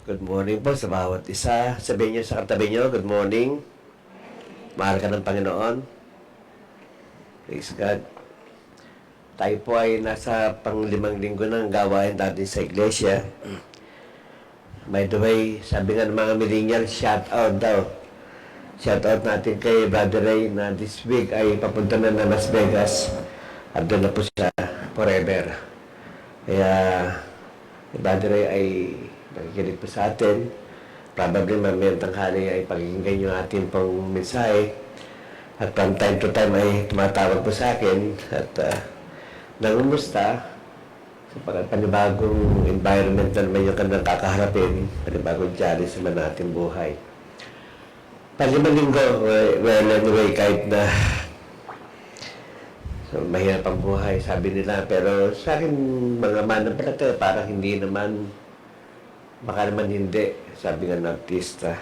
Good morning po sa bawat isa. Sabihin niyo sa katabi niyo, good morning. Mahal ka ng Panginoon. Praise God. Tayo po ay nasa pang-5 linggo ng gawain natin sa iglesia. By the way, sabi nga ng mga millennial, shout out daw. Shout out natin kay Brother Ray na this week ay papunta na Las Vegas. At doon na po siya forever. Kaya, Brother Ray ay nakikinig po sa atin. Probably mamayang tanghali ay pakinggan yung ating pong mensahe. At from time to time ay tumatawag po sa akin at nangumusta sapagkat panibagong environment na naman yung kanilang kakaharapin, panibagong challenge naman natin buhay. Pag-5 linggo, well anyway, kahit na so, mahirap ang buhay, sabi nila, pero sa akin mga mananampalataya parang hindi naman. Baka naman hindi, sabi nga ng artista.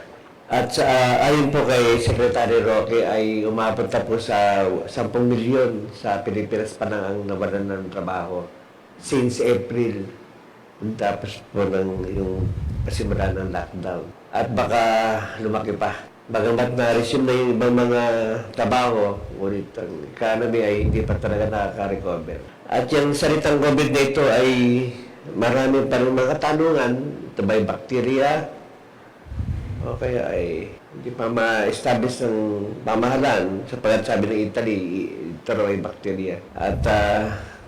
At ayon po kay Secretary Roque ay umabot na po sa 10 milyon sa Pilipinas pa na ang nawalan ng trabaho since April. Tapos po yung pasimula ng lockdown. At baka lumaki pa. Bagamat na-resume na yung ibang mga trabaho, ngunit ang economy ay hindi pa talaga nakaka-recover. At yung salitang COVID na ito ay marami pa rin mga katanungan. Ito ba'y bakterya? O kaya ay hindi pa ma-establish ng pamahalaan sapagkat sabi ng Italy, ito raw ay bakterya. At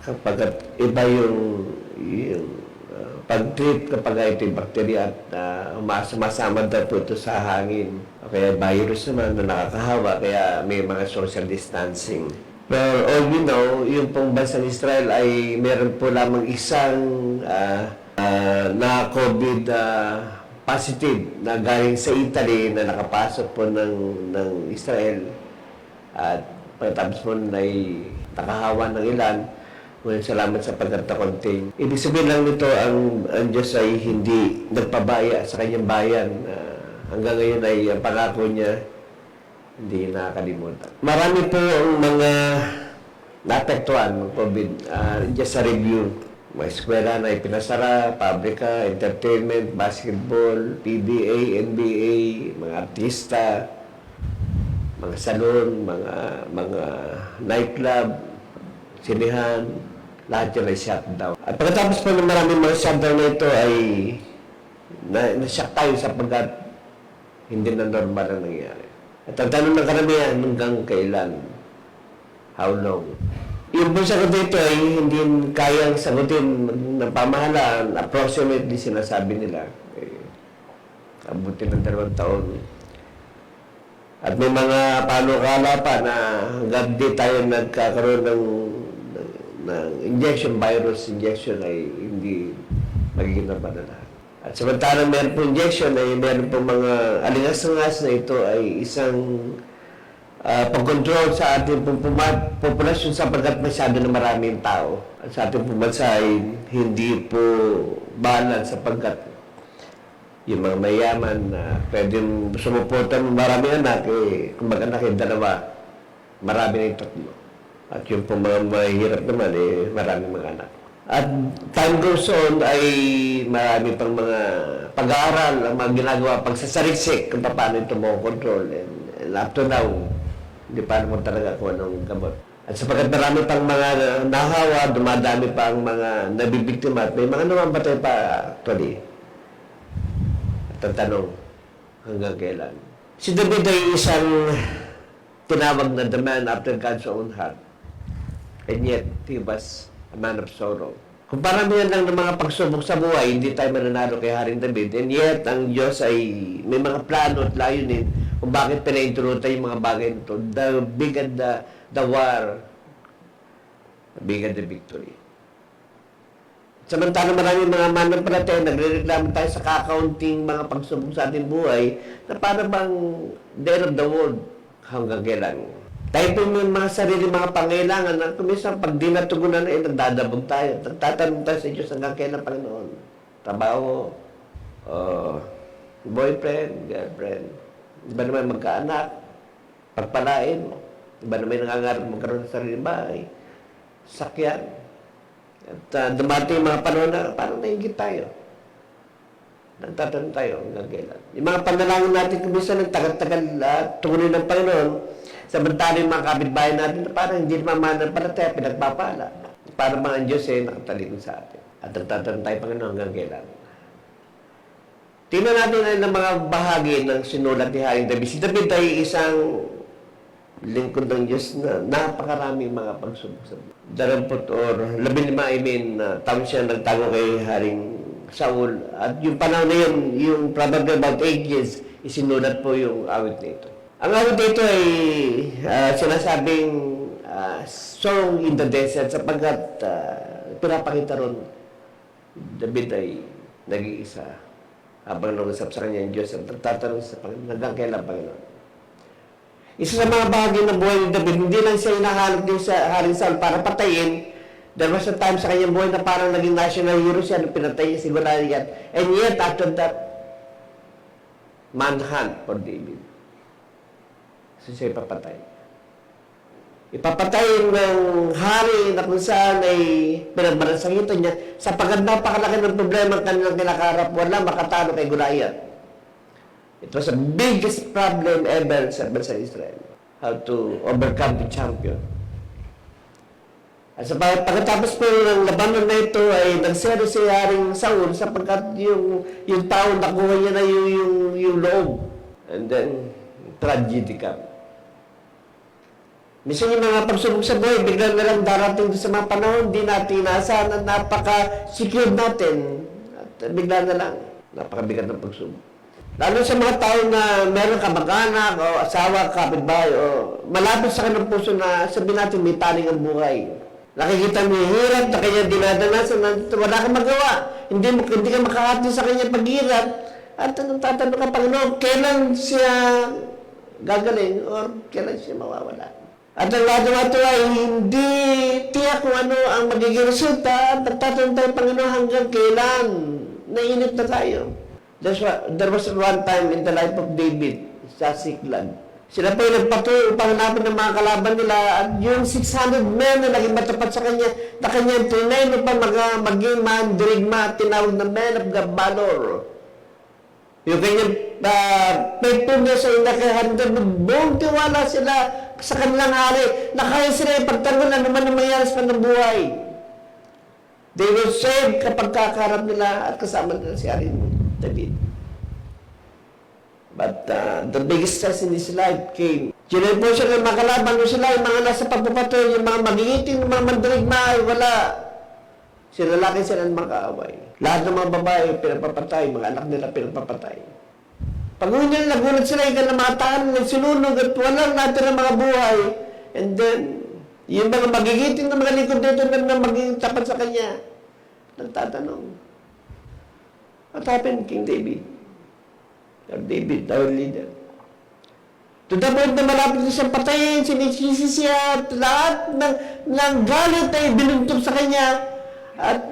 kapag iba yung pag-treat kapag ito yung bakterya at sumasama daw po ito sa hangin. O kaya virus naman na nakakahawa, kaya may mga social distancing. Well, all we know, yung pong bansang Israel ay meron po lamang isang na COVID positive na galing sa Italy na nakapasok po ng Israel at pagkatapos po ay nakahawa ng ilan. Ngunit salamat sa pagkatakonting. Ibig sabihin lang nito, ang Diyos ay hindi nagpabaya sa kanyang bayan. Hanggang ngayon ay ang pangako niya hindi nakakalimutan. Marami po ang mga naapektuhan ng COVID. Just a review. Mga eskwela na ipinasara, pabrika, entertainment, basketball, PBA, NBA, mga artista, mga salon, mga nightclub, sinihan, lahat yun ay shutdown. At pagkatapos po ng maraming mga shutdown na ito ay na-shock tayo sapagkat hindi na normal ang nangyari. At ang tanong ng karamihan, hanggang kailan? How long? Yung po sagot dito ay hindi kayang sagutin ng pamahalaan. Approximately sinasabi nila. Abutin ng 2 taon. At may mga panukala pa na hanggang di tayo nagkakaroon ng injection, virus injection ay hindi magiging normal na lahat. At samantalang meron po injection ay meron po mga alingas-angas na ito ay isang pag-control sa ating populasyon sapagkat masyado na maraming tao. At sa ating pumansa ay hindi po balance sapagkat yung mga mayaman na pwedeng sumuporta ng maraming anak, kung mag-anak yung 2, marami na yung 3. At yung po mga mahirap naman, maraming mga anak. At time goes on ay marami pang mga pag-aaral ang mga ginagawa, pagsasariksik kung paano ito control. And up to now, hindi pa naman talaga kung anong gamot. At sapagkat marami pang mga nahawa, dumadami pa ang mga nabibiktima at may mga namamatay pa actually. At ang tanong, hanggang kailan? Si David ay isang tinawag na the man after God's own heart. And yet, he was a man of sorrow. Kung paramihan lang ng mga pagsubok sa buhay, hindi tayo mananalo kay Haring David. And yet, ang Diyos ay may mga plano at layunin kung bakit pinaintulutan yung mga bagay nito. The bigger the war, the bigger the victory. Samantala maraming mga mananampalataya, nagre-reklamo tayo sa kakaunting mga pagsubok sa ating buhay na para bang dead of the world hanggang kailan. Tayo po may mga sarili, mga pangailangan na kuminsan pag di natugunan ay nagdadabog tayo. Nagtatanong tayo sa Diyos hanggang kailan, Panginoon. Trabaho, boyfriend, girlfriend. Iba naman magkaanak, pagpalain. Iba naman nangangarap magkaroon ng sarili bahay, sakyan. At dumating mga panahon na parang nainggit tayo. Nagtatanong tayo hanggang kailan. Yung mga panalangin natin kung minsan nagtagal-tagal tungunin ng Panginoon, samantala yung mga kapitbahay natin na parang hindi naman mananampalataya, pinagpapala. Para mga ang Diyos nakatalikod sa atin. At nagtatanong tayo, Panginoon, hanggang kailan. Tingnan natin ang mga bahagi ng sinulat ni Haring David. Si David ay isang lingkod ng Diyos na napakaraming mga pagsubok sa buhay. 20 or 15, taon siya nagtago kay Haring Saul. At yung panahon na yun, yung probably about 8 years, isinulat po yung awit na ito. Ang awit na ito ay sinasabing song in the desert sapagkat pinapakita ron David ay nag-iisa habang nag-usap sa kanya yung Diyos at nagtatanong sa Panginoon, hanggang kailan, Panginoon? Isa sa mga bahagi ng buhay ni David, hindi lang siya hinahanap din sa Haring Saul para patayin. There was a time sa kanyang buhay na parang naging national hero siya nung pinatay niya si Goliath. And yet, after that, manhunt for David. So siya ipapatay. Ipapatay ng hari na kung saan ay pinagmarasangitan niya sapagkat napakalaki ng problema ang kanilang kinakaharap. Wala makatalo kay Goliath. It was the biggest problem ever sa bansa Israel. How to overcome the champion. At pagkatapos po ng labanan na ito ay nagsero si Haring Saul sapagkat yung tao nakuha niya na yung loob. And then, tragedy come. Minsan yung mga pagsubok sa buhay, biglang na lang darating sa mga panahon, di natin inaasahan na napaka-secure natin. At bigla na lang, napakabigat ng pagsubok. Lalo sa mga tao na meron kamag-anak o asawa, kapitbahay, o malapit sa kanilang puso na sabihin natin may taning ang buhay. Nakikita mo yung hirap na kanya dinadanasan na wala kang magawa. Hindi ka makahati sa kanya paghirap. At anong tatanong ka, Panginoon, kailan siya gagaling o kailan siya mawawala? At ang lahat ng ito ay hindi tiyak kung ano ang magiging resulta. At nagtatanong tayo, Panginoon, hanggang kailan? Nainit na tayo. There was one time in the life of David sa Siklag. Sila po yung nagpatuloy upang hanapin ng mga kalaban nila at yung 600 men na naging matapat sa kanya na kanyang trinay upang maging mandirigma, tinawag na men of valor. Yung kanyang faithfulness sa inakahandad, buong tiwala sila sa kanilang hari na kaya sila ipagtanggol ano man ang mangyari sa kanilang buhay. They will save kapag kakarap nila at kasama nila si Hari David. But the biggest stress in his life came. Sinay po siya ng mga kalaban mo sila, yung mga nasa pagpapatoy, yung mga magigiting, yung mga mandirigma, ay wala. Sinalaki sila ng mga kaaway. Lahat ng mga babae, pinapapatay, mga anak nila pinapapatay. Pag nila, nagulat sila, yung kanamatahan, nagsinunog at walang natin ng mga buhay. And then, yung mga magigiting ng mga likod dito na magiging tapat sa kanya, nagtatanong, what happened, King David? Or David, our leader. To the point na malapit na siyang patayin, sinisisi siya, at lahat ng galit ay binuntok sa kanya. At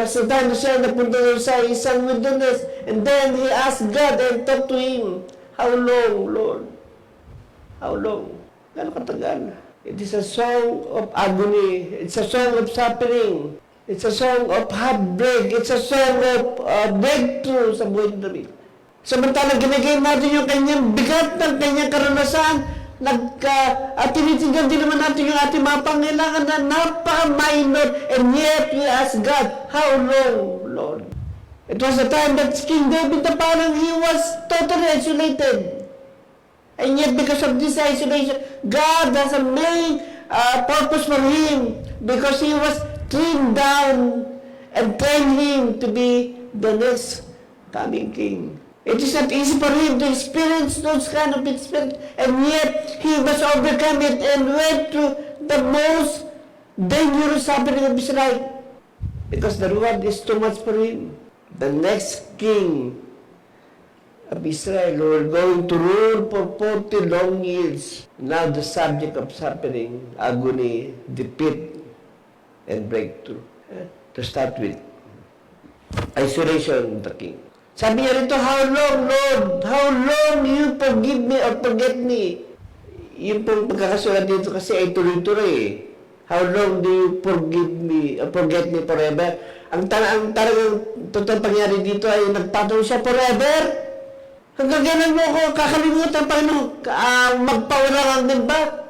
sa time na siya napunta sa isang wilderness, and then he asked God and talked to Him, how long, Lord? How long? Gano'ng katagal? It is a song of agony. It's a song of suffering. It's a song of heartbreak. It's a song of breakthrough sa buhay ni David. Samantalang ginagay natin yung kanyang bigat ng kanyang karanasan, at tinitingnan din naman natin yung ating mga pangailangan na napaka-minor, and yet we ask God, how long, Lord? It was a time that King David na parang he was totally isolated. And yet because of this isolation, God has a main purpose for him because he was trained down and trained him to be the next coming king. It is not easy for him to experience those kind of experience, and yet he must overcome it and went through the most dangerous happening of his life because the reward is too much for him. The next king of Israel who are going to rule for 40 long years, now the subject of suffering, agony, defeat, and breakthrough. To start with, isolation of the king. Sabi niya rito, how long, Lord? How long you forgive me or forget me? Yung pong pagkakasulat dito kasi ay tuloy-tuloy. How long do you forgive me or forget me forever? ang talagang totoong pangyari dito ay nagpatuloy siya forever. Hanggang ganun mo ako kakalimutan, Panginoon, magpawalang din ba?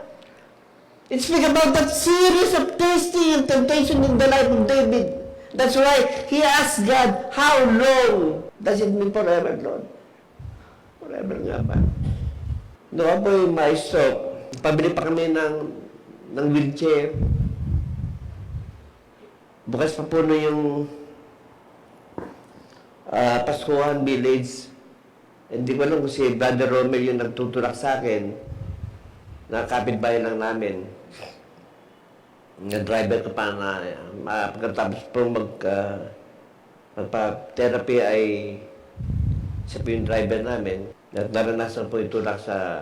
It speaks about that series of testing and temptation in the life of David. That's why he asked God, how long does it mean forever, Lord? Forever nga ba? Noong ako ay ma-stroke, pabili pa kami ng wheelchair. Bukas pa po yung Paskuhan Village. Hindi ko alam kung si Brother Romel yung nagtutulak sa akin na kapitbahay lang namin. Driver ko pa na pagkatapos po magpa-therapy ay siya po yung driver namin. Naranasan po itulak sa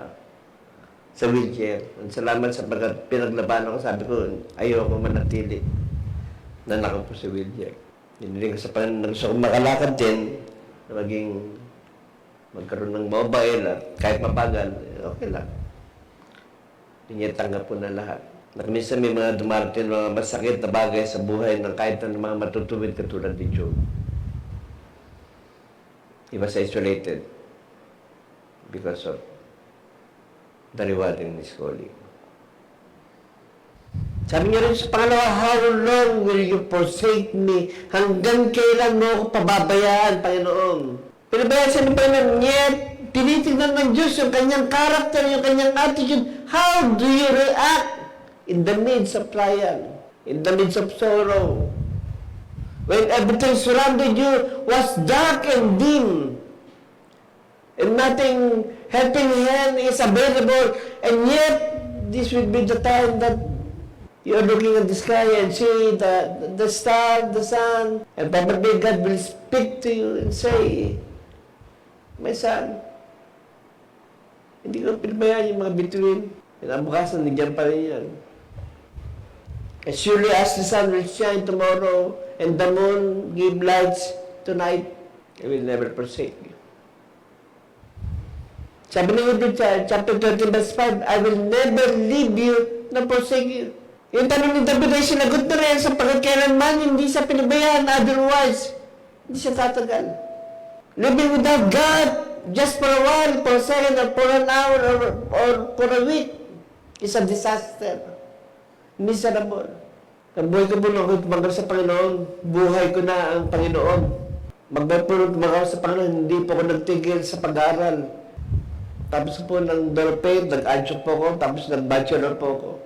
wheelchair. Salamat sa pinaglabanan ko. Sabi ko, ayoko manatili na nakapo sa wheelchair. Hindi ko sa gusto kong makalakad din na magkaroon ng mobile at kahit mabagal, okay lang. Hindi niya tanggap po na lahat. Minsan may mga dumarating mga masakit na bagay sa buhay ng kahit ng mga matutuwid katulad ni Job. He was isolated because of the reward in his calling. Sabi niya rin sa pangalawa, how long will you forsake me? Hanggang kailan mo ako pababayaan, Panginoon? Pinabayaan siya ng Panginoon, yet tinitignan ng Diyos yung kanyang character, yung kanyang attitude. How do you react in the midst of trial, in the midst of sorrow? When everything surrounded you was dark and dim, and nothing helping hand is available, and yet this will be the time that you're looking at the sky and see the star, the sun, and probably God will speak to you and say, my son, hindi ko pinabayaan yung mga bituin. Kinabukasan, nandiyan pa rin yan. As surely as the sun will shine tomorrow and the moon give lights tonight, I will never forsake you. Sabi ni Hebrews chapter 13 verse 5, I will never leave you nor forsake you. Yung tanong ni David ay sinagot na rin sapagkat kailanman hindi siya pinabayaan, otherwise, hindi siya tatagal. Living without God just for a while, for a second, or for an hour, or for a week is a disaster. Miserable. Ang buhay ko po nung ako tumagal sa Panginoon, buhay ko na ang Panginoon. Magbapunod tumagal sa Panginoon, hindi po ako nagtigil sa pag-aaral. Tapos po ng dorped, nag-adjunct po ako, tapos nag-bachelor po ako.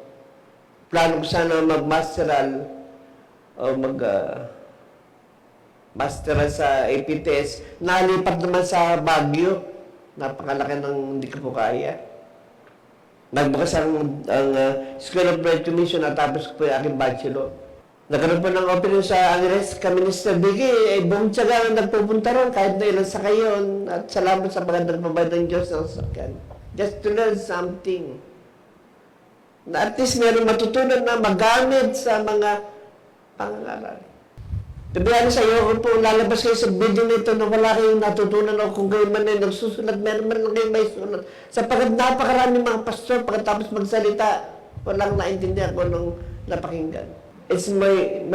Plano ko sana mag-masteral o masteral sa APTS. Nalipat naman sa Baguio. Napakalaki ng hindi ko po kaya. Nagbukas ang School of Bread Commission at tapos ko po yung aking bachelor. Nagkaroon po ng opening sa Angeles kami ni Mr. Vicky. Buong tiyaga na nagpupunta ron kahit na ilang sa kayon. At salamat sa pagandang mabay ng Diyos ng sakyan. Just to learn something. Na at least meron matutunan na magamit sa mga pangangaral. Sabihan sa iyo, kung po lalabas kayo sa video nito na wala kayong natutunan o kung kayo man ay nagsusulat, meron man lang kayo may sulat. Sapagkat napakarami mga pastor, pagkatapos magsalita, walang naintindihan ko nung napakinggan. It's my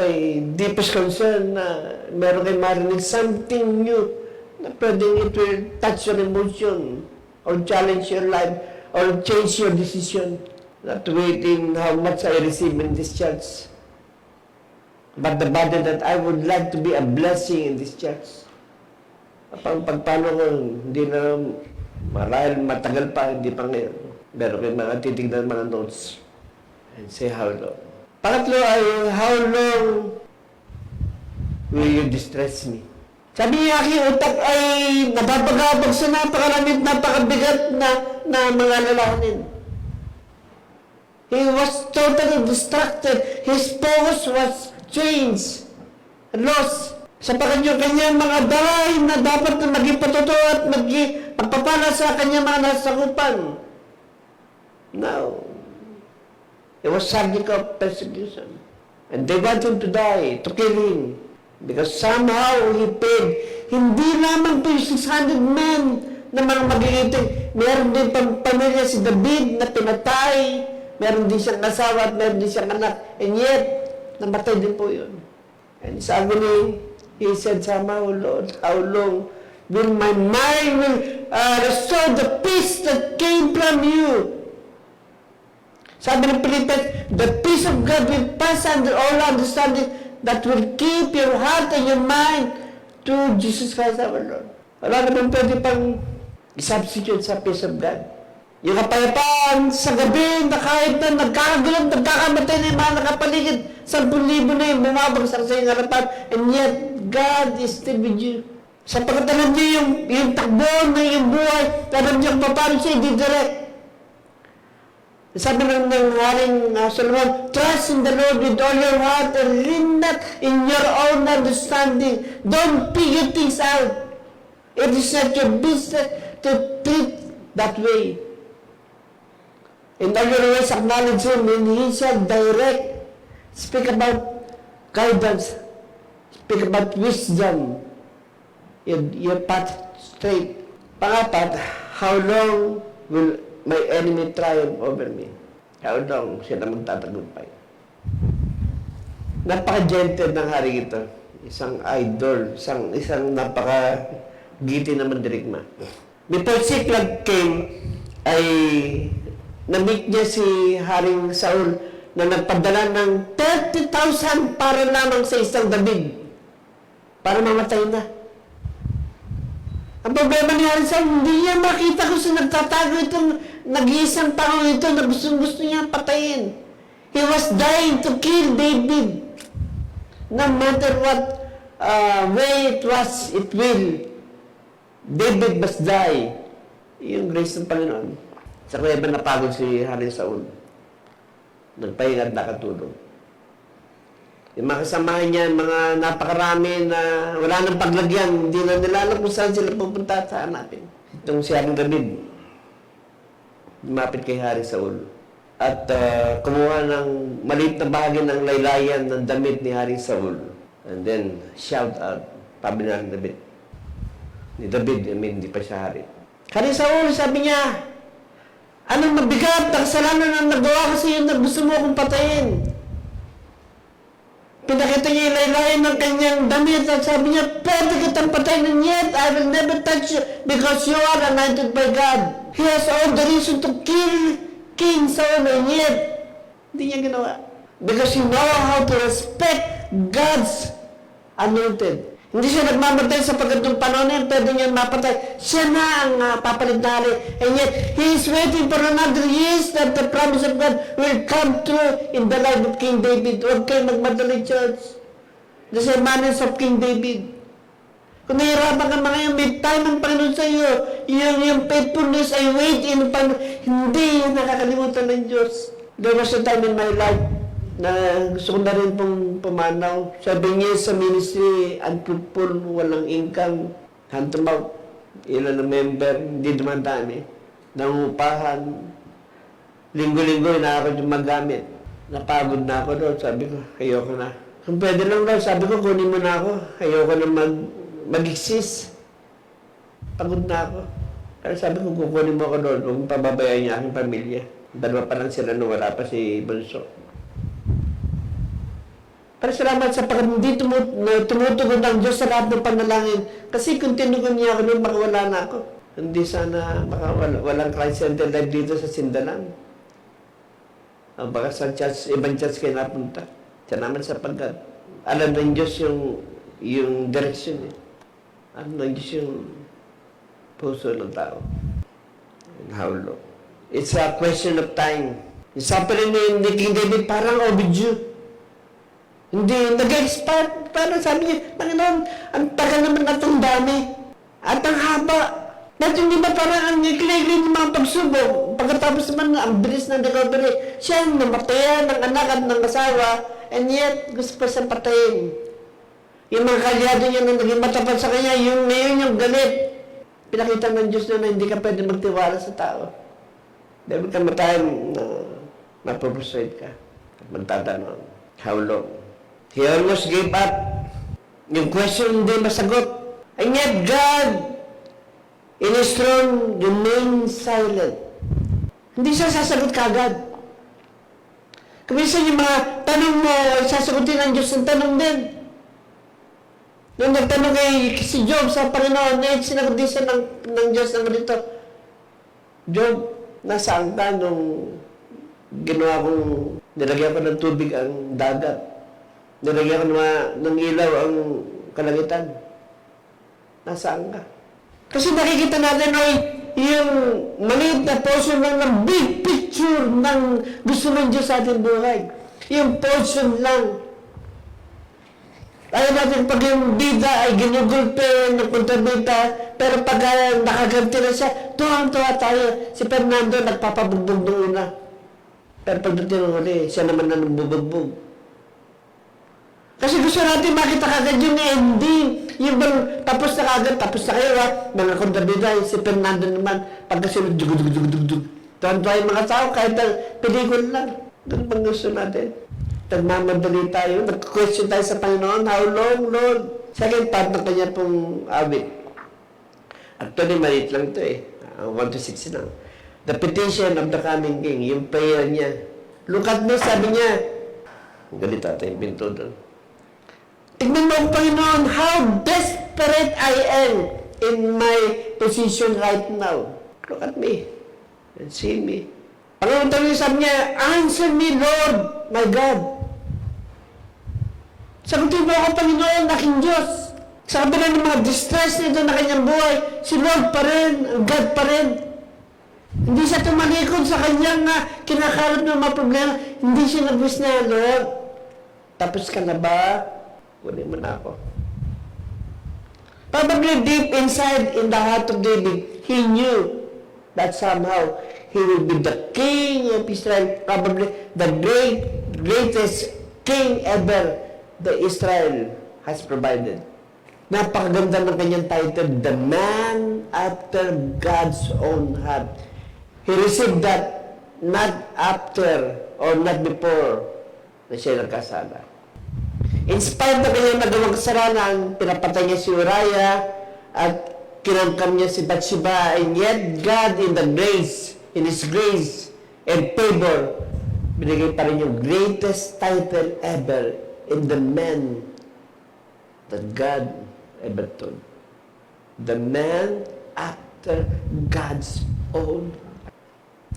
deepest concern na meron kayong marinig something new na pwedeng it will touch your emotion or challenge your life or change your decision. Not waiting how much I receive in this church. But the body that I would like to be a blessing in this church. Pagpano ko, hindi na marahil matagal pa, hindi pa ngayon. Meron kayo mga titignan mga notes. And say how long. Pangatlo ay, how long will you distress me? Sabi niya, aking utak ay nababagabag sa napakaramit, napakabigat na mga lalahanin. He was totally distracted. His focus was changed, lost. Sapagkat yung kanyang mga dalay na dapat na maging patotoo at maging pagpapala sa kanyang mga nasakupan. Now, it was subject of persecution. And they want him to die, to kill him. Because somehow he paid. Hindi lamang po yung 600 men na mga magigiting. Meron din pamilya si David na pinatay. Meron din siyang asawa at meron din siyang anak. And yet, namatay din po yun. And his agony, he said, somehow, Lord, how long will my mind will restore the peace that came from you? Sabi ng Philippians, the peace of God will pass under all understanding that will keep your heart and your mind to Jesus Christ our Lord. Wala naman pwede pang i-substitute sa peace of God. Yung kapayapaan sa gabi na kahit na nagkakagulat, nagkakamatay na yung mga nakapaligid, 10,000 na yung bumabagsak sa iyong harapan, and yet God is still with you. Sapagkat alam niyo yung takbo ng iyong buhay, alam niyo kung paano siya i-direct. Sabi ng Haring Solomon, trust in the Lord with all your heart and lean not in your own understanding. Don't figure things out. It is not your business to treat that way. In all your ways, acknowledge Him, and He shall direct. Speak about guidance. Speak about wisdom. Your path straight. Pangapat, how long will my enemy triumph over me? How long sila magtatagumpay? Napaka-gentle ng hari ito. Isang idol, isang napaka-giti na mandirigma. Before Ziklag came, ay na-meet niya si Haring Saul na nagpadala ng 30,000 para lamang sa isang David para mamatay na. Ang problema ni Haring Saul, hindi niya makita kung saan nagtatago itong nag-iisang tao ito na gusto niya patayin. He was dying to kill David. No matter what way it was, it will. David must die. Yung grace ng Panginoon. Sa kaya ba napagod si Haring Saul? Nagpahinga at nakatulog. Yung mga kasamahan niya, mga napakarami na wala nang paglagyan, hindi na nila alam kung saan sila pupunta at hanapin. Itong si Haring David, lumapit kay Haring Saul at kumuha ng maliit na bahagi ng laylayan ng damit ni Haring Saul and then shout out, sabi ni Haring David. Ni David, hindi pa siya hari. Haring Saul, sabi niya, anong mabigat ang kasalanan na nagawa ko sa iyo na gusto mo akong patayin? Pinakita niya yung laylayan ng kanyang damit at sabi niya, pwede kitang patayin, and yet I will never touch you because you are anointed by God. He has all the reason to kill King Saul, and yet hindi niya ginawa. Because you know how to respect God's anointed. Hindi siya nagmamatay sa pagkatong panahon na yan, pwede niya mapatay. Siya na ang papalit na hari. And yet, He is waiting for another years that the promise of God will come true in the life of King David. Huwag kayo magmadali, church. The sermons of King David. Kung nahihirapan ka mga yung may time ang Panginoon sa iyo, yung faithfulness ay wait in Panginoon. Hindi nakakalimutan ng Diyos. There was a time in my life na gusto ko na rin pong pumanaw. Sabi niya sa ministry, unfruitful, walang income, hand to mouth. Ilan na member, hindi naman dami. Nangupahan. Linggo-linggo, inaakot yung magamit. Napagod na ako doon. Sabi ko, ayoko na. Kung pwede lang daw, sabi ko, kunin mo na ako. Ayoko na mag-exist. Pagod na ako. Kaya sabi ko, kukunin mo ako doon. Huwag mong pababayaan niya aking pamilya. Dalawa pa lang sila nung wala pa si Bunso. Pero salamat sa hindi tumutugon ng Diyos sa lahat ng panalangin. Kasi kung tinugon niya ako noon, makawala na ako. Hindi sana walang Christ Center live dito sa Sindalan. Baka sa church, ibang church kayo napunta. Siya naman sapagkat alam ng Diyos yung direction eh. Alam ng Diyos yung puso ng tao. And how long. It's a question of time. Yung suffering ni King David parang overdue. Hindi, nag-expire. Parang sabi niya, Panginoon, ang tagal naman na itong dami. At ang haba. At hindi ba parang ang ikli-ikli ng mga pagsubok. Pagkatapos naman, ang bilis ng recovery. Siya namatayan ng anak at ng asawa, and yet, gusto pa siyang patayin. Yung mga kalyado niya na naging matapat sa kanya, yung ngayon yung galit. Pinakita ng Diyos na hindi ka pwede magtiwala sa tao. Dahil kamatayan na mapupusuit ka. Magtatanong, how long? He almost gave up. Yung question hindi masagot. And yet God, in His throne, remains silent. Hindi siya sasagot kagad. Kuminsan yung mga tanong mo, sasagutin ng Diyos ng tanong din. Nung nagtanong kay si Job sa Panginoon, sinagot din siya ng Diyos ng ganito, Job, nasaan ka nung ginawa kong, nilagyan ko ng tubig ang dagat, nilagyan ko ng ilaw ang kalangitan. Nasaan ka? Kasi nakikita natin ay yung maliit na portion lang ng big picture ng gusto ng Diyos sa ating buhay. Yung portion lang. Ayaw natin pag yung bida ay ginugulpe ng kontrabita, pero pag nakaganti na siya, tuwang-tuwa tayo. Si Fernando nagpapabugbog noong una. Pero pagdating ng huli, siya naman na nagbubugbog. Kasi gusto natin makita kagad yung ending. Yung bang tapos na kagad, tapos na kayo ha. Mga kontrabida, si Fernando naman, pagkasunod, dug-dug-dug-dug-dug. Tuwan-tuwa yung mga tao, kahit ang pelikula lang. Ganun bang gusto natin? Nagmamadali tayo, nag-question tayo sa Panginoon, how long, Lord? Second part ng kanya pong awit. Actually, maliit lang ito 1-6 lang. The petition of the coming king, yung prayer niya. Look at me, sabi niya. Galit ata yung pinto doon. Tignan mo ang Panginoon, how desperate I am in my position right now. Look at me and see me. Panginoon tayo sabi niya, answer me, Lord, my God. Sagutin mo ako, Panginoon, aking Diyos. Sa kabila ng mga distress nito na kanyang buhay, si Lord pa rin, ang God pa rin. Hindi siya tumalikod sa kanyang kinakarap ng mga problema. Hindi siya nag-wish na, Lord, tapos ka na ba? Kunin mo na ako. Probably deep inside in the heart of David, he knew that somehow he will be the king of Israel, probably the greatest king ever that Israel has provided. Napakaganda ng kanyang title, The Man After God's Own Heart. He received that not after or not before na siya nagkasala. In spite na kanyang nagawang kasalanan, pinapatay niya si Uriah at kinangkam niya si Bathsheba, and yet God in His grace and favor, binigay pa rin yung greatest title ever in the man that God ever told. The man after God's own.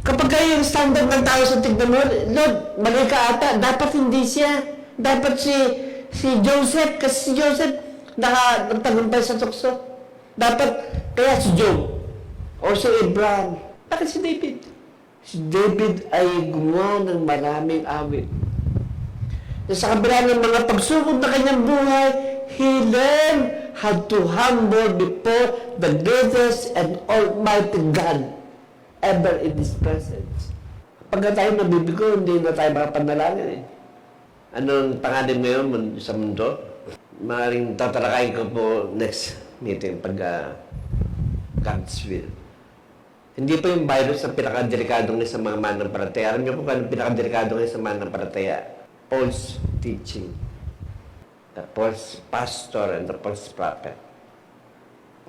Kapag kayo yung standard ng tao sa tignan mo, Lord, mali ka ata, dapat hindi siya. Dapat si Joseph, kasi si Joseph nagtagumpay sa tukso. Dapat, kaya si Job, o si Abraham. Bakit si David? Si David ay gumawa ng maraming awit. Sa kabila ng mga pagsubok na kanyang buhay, he learned how to humble before the greatest and almighty God ever in His presence. Pagka tayo nabibigo, hindi na tayo makapanalangin Anong pangalan mo yun sa mundo? Maaaring tatalakayin ko po next meeting pag God's will. Hindi po yung virus ang pinakadelikadong sa mga mananampalataya. Alam niyo po kung anong pinakadelikadong sa mananampalataya? False teaching. The false pastor and the false prophet.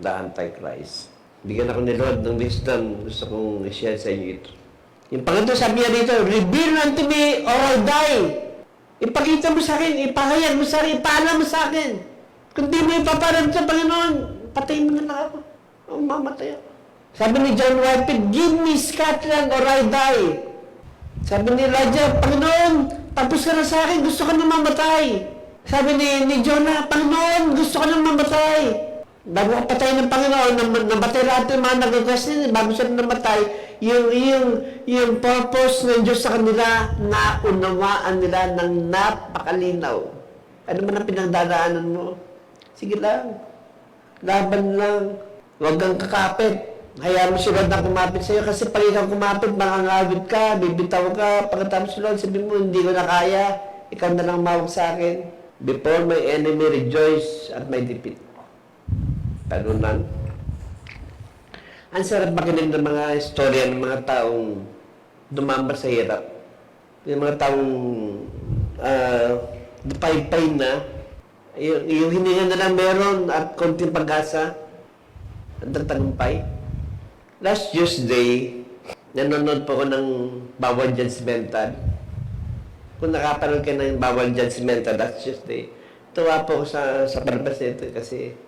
The Antichrist. Bigyan ako ni Lord ng wisdom. Gusto kong i-share sa inyo ito. Yung pangatlo sabi niya dito, reveal unto me or I die. Ipakita mo sa akin, ipahayag mo sa akin, ipaalam mo sa akin. Kung di mo ipaparang sa Panginoon, patayin mo na lang ako. O mamatay ako. Sabi ni John Whitefield, give me Scotland or I die. Sabi ni Elijah, Panginoon, tapos ka na sa akin, gusto ka na mamatay. Sabi ni Jonah, Panginoon, gusto ka na mamatay. Bago patay ng Panginoon, namatay lahat yung mga nag-request nila, bago siya namatay, yung purpose ng Diyos sa kanila, naunawaan nila ng napakalinaw. Ano man ang pinagdadaanan mo? Sige lang. Laban lang. Huwag kang kakapit. Hayaan mo si Lord na kumapit sa'yo kasi pag ikaw kumapit, makangawit ka, bibitaw ka, pagkatapos si Lord, sabihin mo, hindi ko na kaya, ikaw na lang mawag sa akin. Before my enemy rejoice at my defeat. Talunan. Ang sarap makinig ng mga istorya ng mga taong dumamba sa hirap. Yung mga taong pay-pay na, yung hininga na lang meron at konting pag-asa, ang tagumpay. Last Tuesday, nanonood po ko ng Bawal Judgmental. Kung nakapanood ka ng Bawal Judgmental last Tuesday, Tuwa po ako sa palabas na ito kasi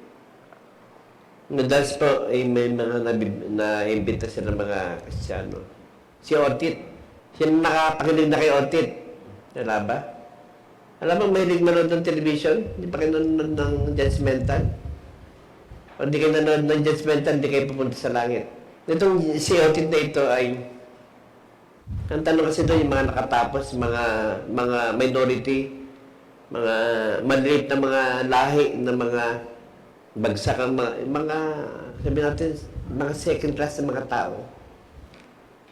madalas po may mga na-imbita sila ng mga Kristiyano. Si Otit, siya nakapakinig na kay Otit. Wala ba? Alam mo, may manood ng television, hindi pa kayo nanonood ng judgmental. O hindi kayo nanonood ng judgmental, hindi kayo pupunta sa langit. Itong si Otit na ito ay, ang tanong kasi doon yung mga nakatapos, mga minority, mga maliit na mga lahi na mga bagsak ang mga sabi natin, mga second class na mga tao.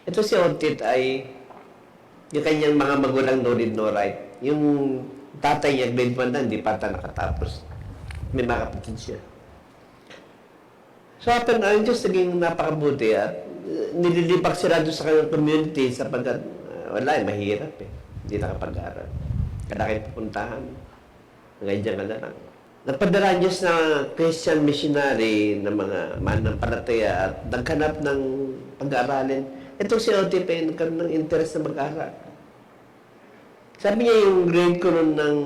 Ito si Otit ay yung kanyang mga magulang no read, no write. Yung tatay niya, grade 1 na, hindi pa ata nakatapos. May mga kapatid siya. So, ang Diyos naging napakabuti at nililipak sila doon sa kanyang community sapagkat wala, mahirap eh. Hindi nakapag-aral. Kada kayo pupuntahan. Ngayon dyan ka na lang. Napadala Diyos na Christian missionary na mga manampalataya at naghanap ng pag-aaralin. Itong si OTP, nagkaroon ng interest na mag-aral. Sabi niya yung grade ko noon ng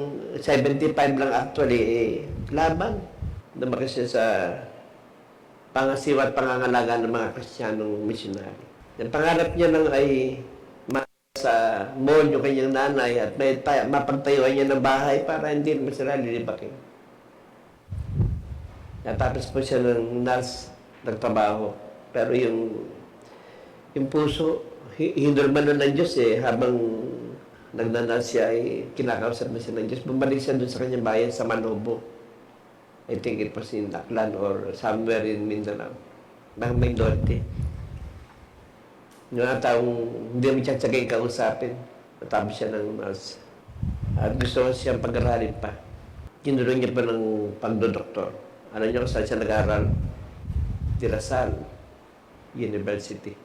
75 lang actually, laban. Lumaki siya sa pangasiwa at pangangalaga ng mga Kristiyanong missionary. Ang pangarap niya lang ay sa mall yung kanyang nanay at mapagtayuan niya ng bahay para hindi naman sila lilibakin. Natapos po siya ng nurse, nagtrabaho. Pero yung puso, hinurman ng Diyos eh, habang nagnanas siya ay kinakausap na siya ng Diyos. Bumalik siya doon sa kanyang bayan sa Manobo. I think it was in Aklan or somewhere in Mindanao. May norte. Yung mga taong hindi mo tsatsagay kausapin. Natapos siya ng nurse. At gusto siyang pag-aralin pa. Kinulong niya pa ng pagdodoktor. Alam niyo kung saan siya nag-aaral? De La Salle University.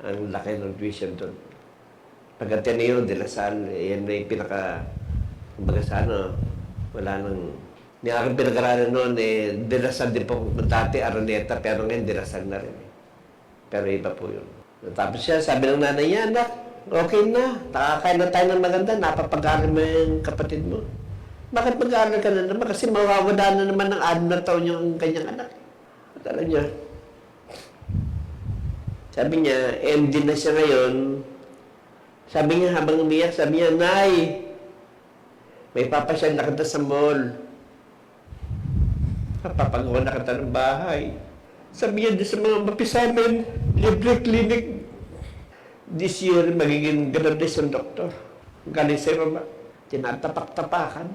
Ang laki ng tuition doon. Pag Ateneo de La Salle, yan na yung kumbaga sana, wala nang, yung aking pinag-aralan noon, de La Salle din po, dati Araneta, pero ngayon de La Salle na rin. Pero iba po yun. Tapos siya, sabi ng nanay niya, anak, okay na, nakakain na tayo ng maganda, napapag-aaral mo yung kapatid mo. Bakit mag-aaral ka na naman? Kasi mawawala na naman ng 6 na taon yung kanyang anak. At alam niya, sabi niya, MD na siya ngayon. Sabi niya, habang umiyak, sabi niya, Nay, may papasyal na kita sa mall. Papagawa na kita ng bahay. Sabi niya, sa mga mapisamin, libre clinic. This year, magiging graduation doctor. Galing sa Roma. Tinatapak-tapakan,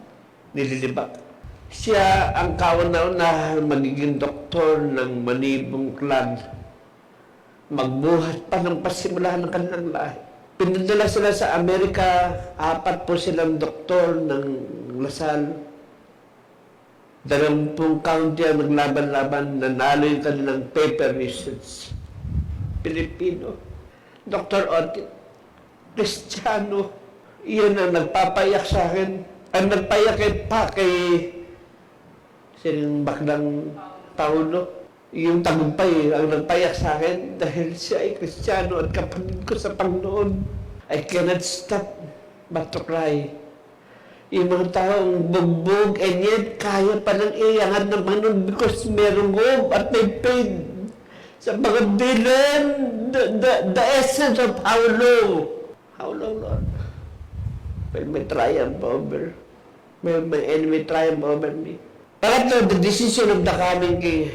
nililibak. Siya ang kauna-una magiging doktor ng Manibong Clan. Magbuhat pa ng pasimulahan ng kanilang lahi. Pinadala sila sa Amerika, 4 po silang doktor ng Lasal. 20 county ang naglaban-laban, nanalo yung kanilang paper research. Pilipino. Dr. Otit, Kristiyano. Iyan ang nagpapayak sa akin. Ang nagpayak kay silang baklang Paulo. Yung tagumpay ang nagpayak sa akin dahil siya ay Kristiyano at kapatid ko sa Panginoon. I cannot stop but to cry. Yung mga taong bugbog and yet kaya palang iyangan ng Panginoon because merong hope at may faith sa mga dilan, the essence of how low. How low, Lord? Well, may triumph over. My enemy triumph over me. Pangatlo, the decision of the coming king.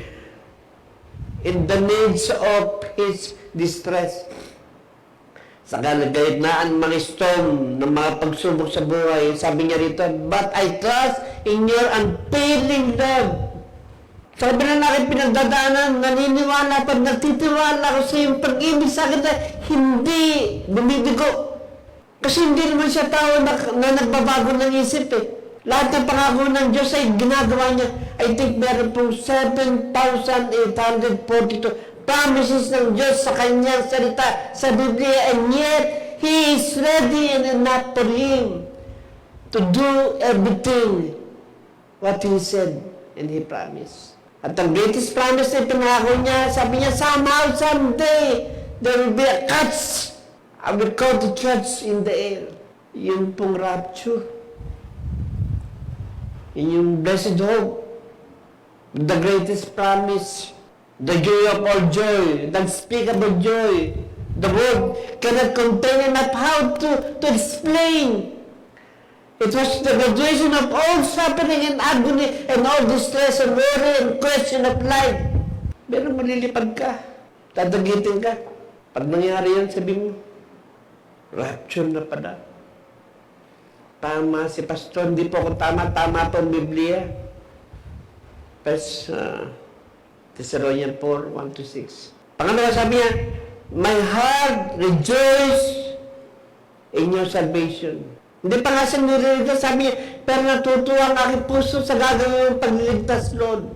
In the midst of his distress. Sa kalagitnaan mga storm ng mga pagsubok sa buhay, sabi niya rito, but I trust in your unfailing love. Sabi na natin pinagdadaanan, naniniwala pag nagtitiwala ko sa iyong pag-ibig sa akin na hindi bumibigo. Kasi hindi naman siya tao na nagbabago ng isip eh. Lahat ng pangako ng Diyos ay ginagawa niya. I think meron pong 7,842 promises ng Diyos sa kanyang salita sa Biblia, and yet He is ready and enough for him to do everything what He said and He promised. At ang greatest promise na pinangako niya, sabi niya, somehow, someday, there will be a catch. I will call the church in the air. Yun pong rapture. Yung blessed hope, the greatest promise, the joy of all joy, the unspeakable joy. The word cannot contain enough how to explain. It was the graduation of all suffering and agony and all distress and worry and question of life. Pero malilipad ka, tatagitin ka. Pag nangyari yan, sabi mo, rapture na pala. Tama si Pastor, hindi po ako tama po ang Biblia. First Thessalonians 4, 1-6. Pangalawa sabi niya, my heart rejoice in your salvation. Hindi pa nga siya nililigtas, sabi niya, pero natutuwa ang aking puso sa gagawin ng pagliligtas, Lord.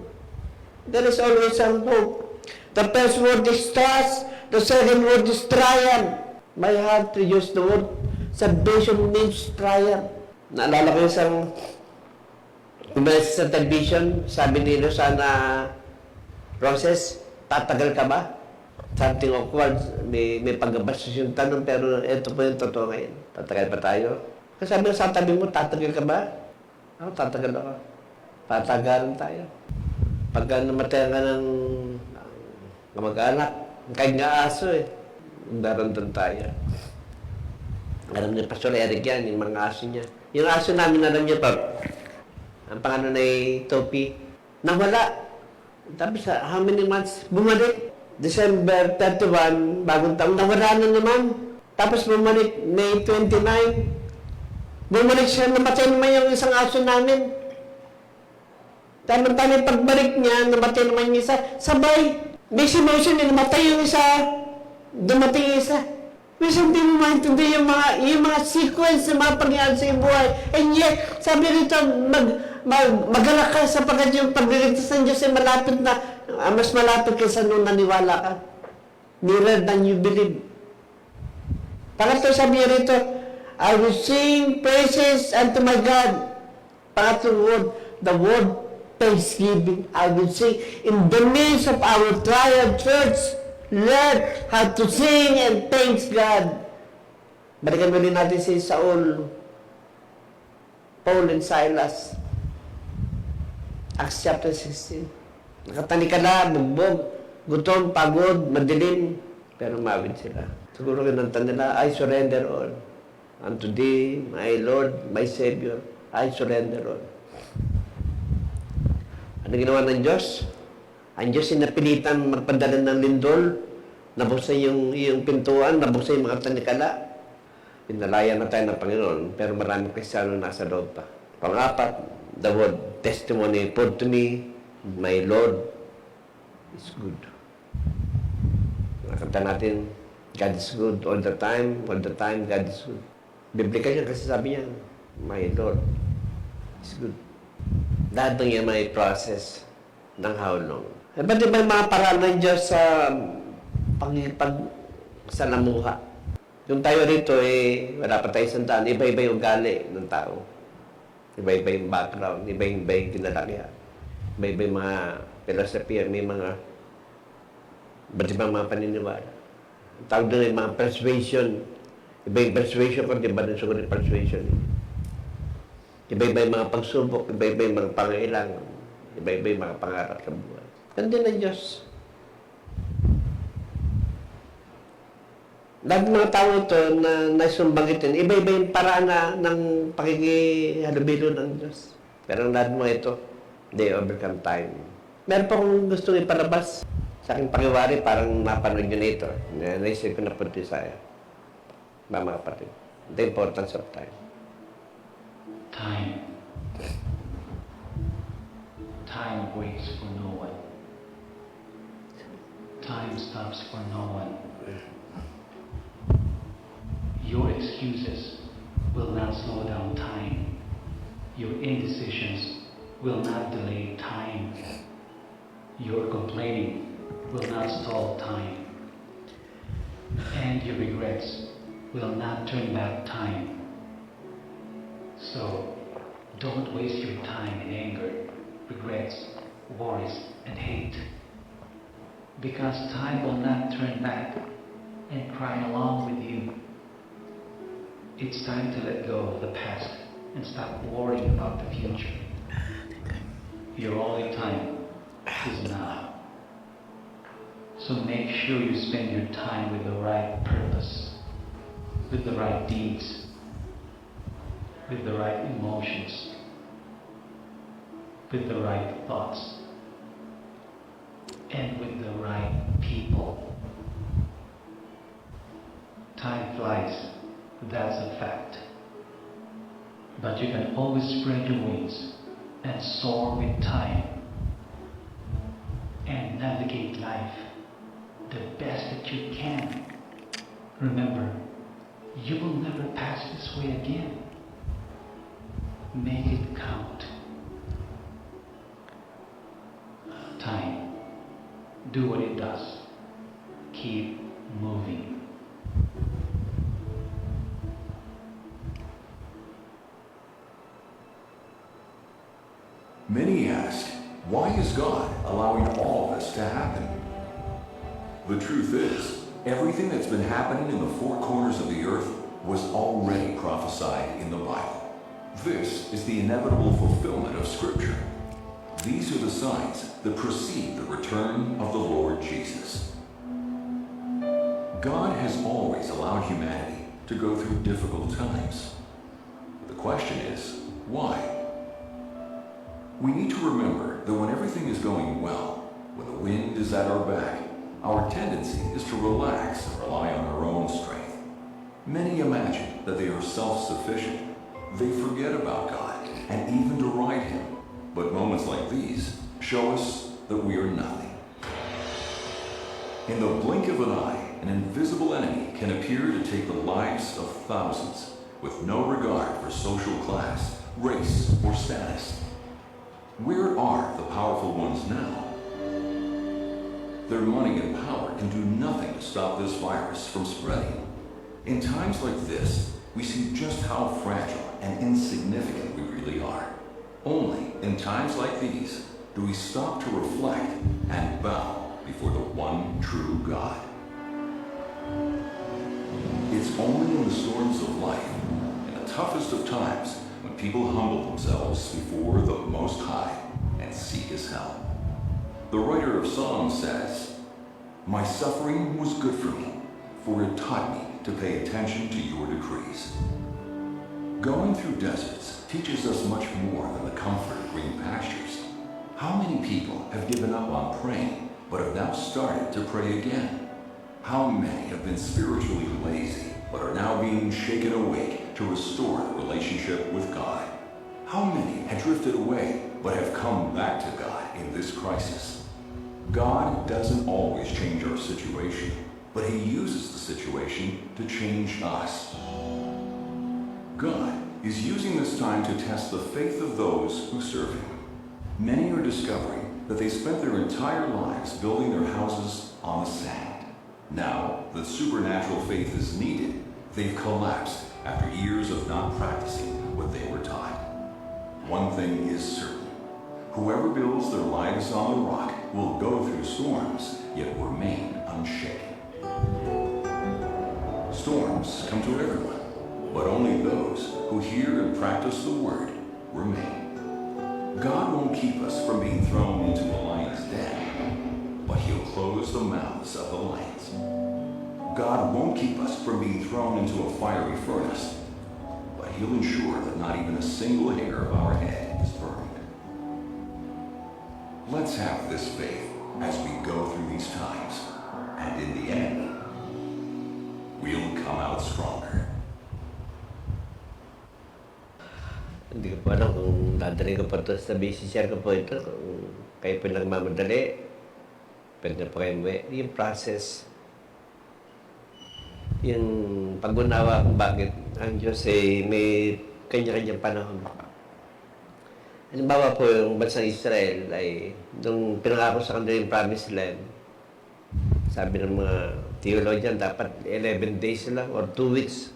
There is always some hope. The first word is trust, the second word is triumph. My heart rejoices. The word salvation means triumph. Naalala ko yung isang sa television, sabi nila sana, Roses, tatagal ka ba? Something awkward, may pagkabastos yung tanong, pero ito po yung totoo ngayon. Tatagal pa tayo? Kasi sabi sa tabi mo, tatagal ka ba? Ako, tatagal ako. Patagalan tayo. Pagka namatay ka ng kamag-anak, kahit nga aso eh, darandun tayo. Alam niya, Pastor Eric yan, yung mga aso niya. Yung aso namin, alam niya pa, ang pangalan ay Topi, nawala. Tapos how many months? Bumalik. December 31, bagong taon, nawala na naman. Tapos bumalik, May 29. Bumalik siya, namatay naman yung isang aso namin. Tama-tama pagbalik niya, namatay naman yung isa. Sabay, may emotion na namatay yung isa, dumating yung isa. Minsan hindi mo maintindihan yung mga sequence ng mga pangyayari sa iyong buhay. And yet, sabi rito, magalak ka sapagkat yung pagliligtas ng Diyos ay malapit na, mas malapit kaysa nung naniwala ka. Nearer than you believe. Pangatlo sabi niya rito, I will sing praises unto my God. Pangatlong word, the word thanksgiving. I will sing in the midst of our trial church. Learn how to sing and thanks God. Balikan mo din natin si Saul, Paul and Silas. Acts chapter 16. Nakatanikala, bugbog, gutom, pagod, madilim, pero mawid sila. Siguro kinanta nila, I surrender all. Unto thee, my Lord, my Savior, I surrender all. Ano ginawa ng Diyos? Ang Diyos ay napilitan magpadala ng lindol, nabuksan yung pintuan, nabuksan yung mga tanikala. Pinalaya na tayo ng Panginoon, pero maraming Kristiyano nasa loob pa. Pang-apat, the word testimony put to me, my Lord is good. Nakanta natin, God is good all the time God is good. Biblical yan kasi sabi niya, my Lord is good. Lahat ng yan may process ng how long. Ba't diba yung mga paraan ng Diyos sa sa namuha? Yung tayo rito, wala pa tayo sandaan, iba-iba yung ugali ng tao. Iba-iba yung background, iba-iba yung kinalakihan. Iba-iba yung mga filosofiya, may mga ba't ibang mga paniniwala. Ang tawag doon yung mga persuasion. Iba yung persuasion ko, iba din siguro yung persuasion. Iba-iba yung mga pagsubok, iba-iba yung mga pangailangan, iba-iba yung mga pangarap sa buhay. Ganun ng Diyos. Lahat ng mga tao ito na naisumbangitin, iba-iba yung paraan ng pakikihalubilo ng Diyos. Pero ang lahat mga ito, they overcome time. Meron pa akong gustong ipalabas sa aking pakiwari, parang napanood nyo na ito. Naisip ko na po ito sa'yo. Mga kapatid. The importance of time. Time. Time waits for no one. Time stops for no one. Your excuses will not slow down time. Your indecisions will not delay time. Your complaining will not stall time. And your regrets will not turn back time. So, don't waste your time in anger, regrets, worries, and hate. Because time will not turn back and cry along with you. It's time to let go of the past and stop worrying about the future. Your only time is now. So make sure you spend your time with the right purpose, with the right deeds, with the right emotions, with the right thoughts, and with the right people. Time flies, that's a fact. But you can always spread your wings and soar with time and navigate life the best that you can. Remember, you will never pass this way again. Make it count. Time, do what it does. Keep moving. Many ask, why is God allowing all of this to happen? The truth is, everything that's been happening in the four corners of the earth was already prophesied in the Bible. This is the inevitable fulfillment of Scripture. These are the signs that precede the return of the Lord Jesus. God has always allowed humanity to go through difficult times. The question is, why? We need to remember that when everything is going well, when the wind is at our back, our tendency is to relax and rely on our own strength. Many imagine that they are self-sufficient. They forget about God and even deride Him. But moments like these show us that we are nothing. In the blink of an eye, an invisible enemy can appear to take the lives of thousands with no regard for social class, race, or status. Where are the powerful ones now? Their money and power can do nothing to stop this virus from spreading. In times like this, we see just how fragile and insignificant we really are. Only in times like these do we stop to reflect and bow before the one true God. It's only in the storms of life, in the toughest of times, when people humble themselves before the Most High and seek His help. The writer of Psalms says, "My suffering was good for me, for it taught me to pay attention to your decrees." Going through deserts teaches us much more than the comfort of green pastures. How many people have given up on praying, but have now started to pray again? How many have been spiritually lazy, but are now being shaken awake to restore the relationship with God? How many had drifted away, but have come back to God in this crisis? God doesn't always change our situation, but He uses the situation to change us. God is using this time to test the faith of those who serve Him. Many are discovering that they spent their entire lives building their houses on the sand. Now that supernatural faith is needed, they've collapsed after years of not practicing what they were taught. One thing is certain. Whoever builds their lives on the rock will go through storms, yet remain unshaken. Storms come to everyone, but only those who hear and practice the Word remain. God won't keep us from being thrown into a lion's den, but He'll close the mouths of the lions. God won't keep us from being thrown into a fiery furnace, but He'll ensure that not even a single hair of our head is burned. Let's have this faith as we go through these times, and in the end, we'll come out stronger. Hindi ko po alam kung dadalhin ko pa ito sa share ko po ito. Kung kayo po nagmamadali, pwede na po kayo umuwi. Yung process, yung pag-unawa kung bakit ang Diyos may kanya-kanyang panahon. Halimbawa po yung bansang Israel ay nung pinangako sa kanila yung promised land, sabi ng mga theologian, dapat 11 days lang or 2 weeks.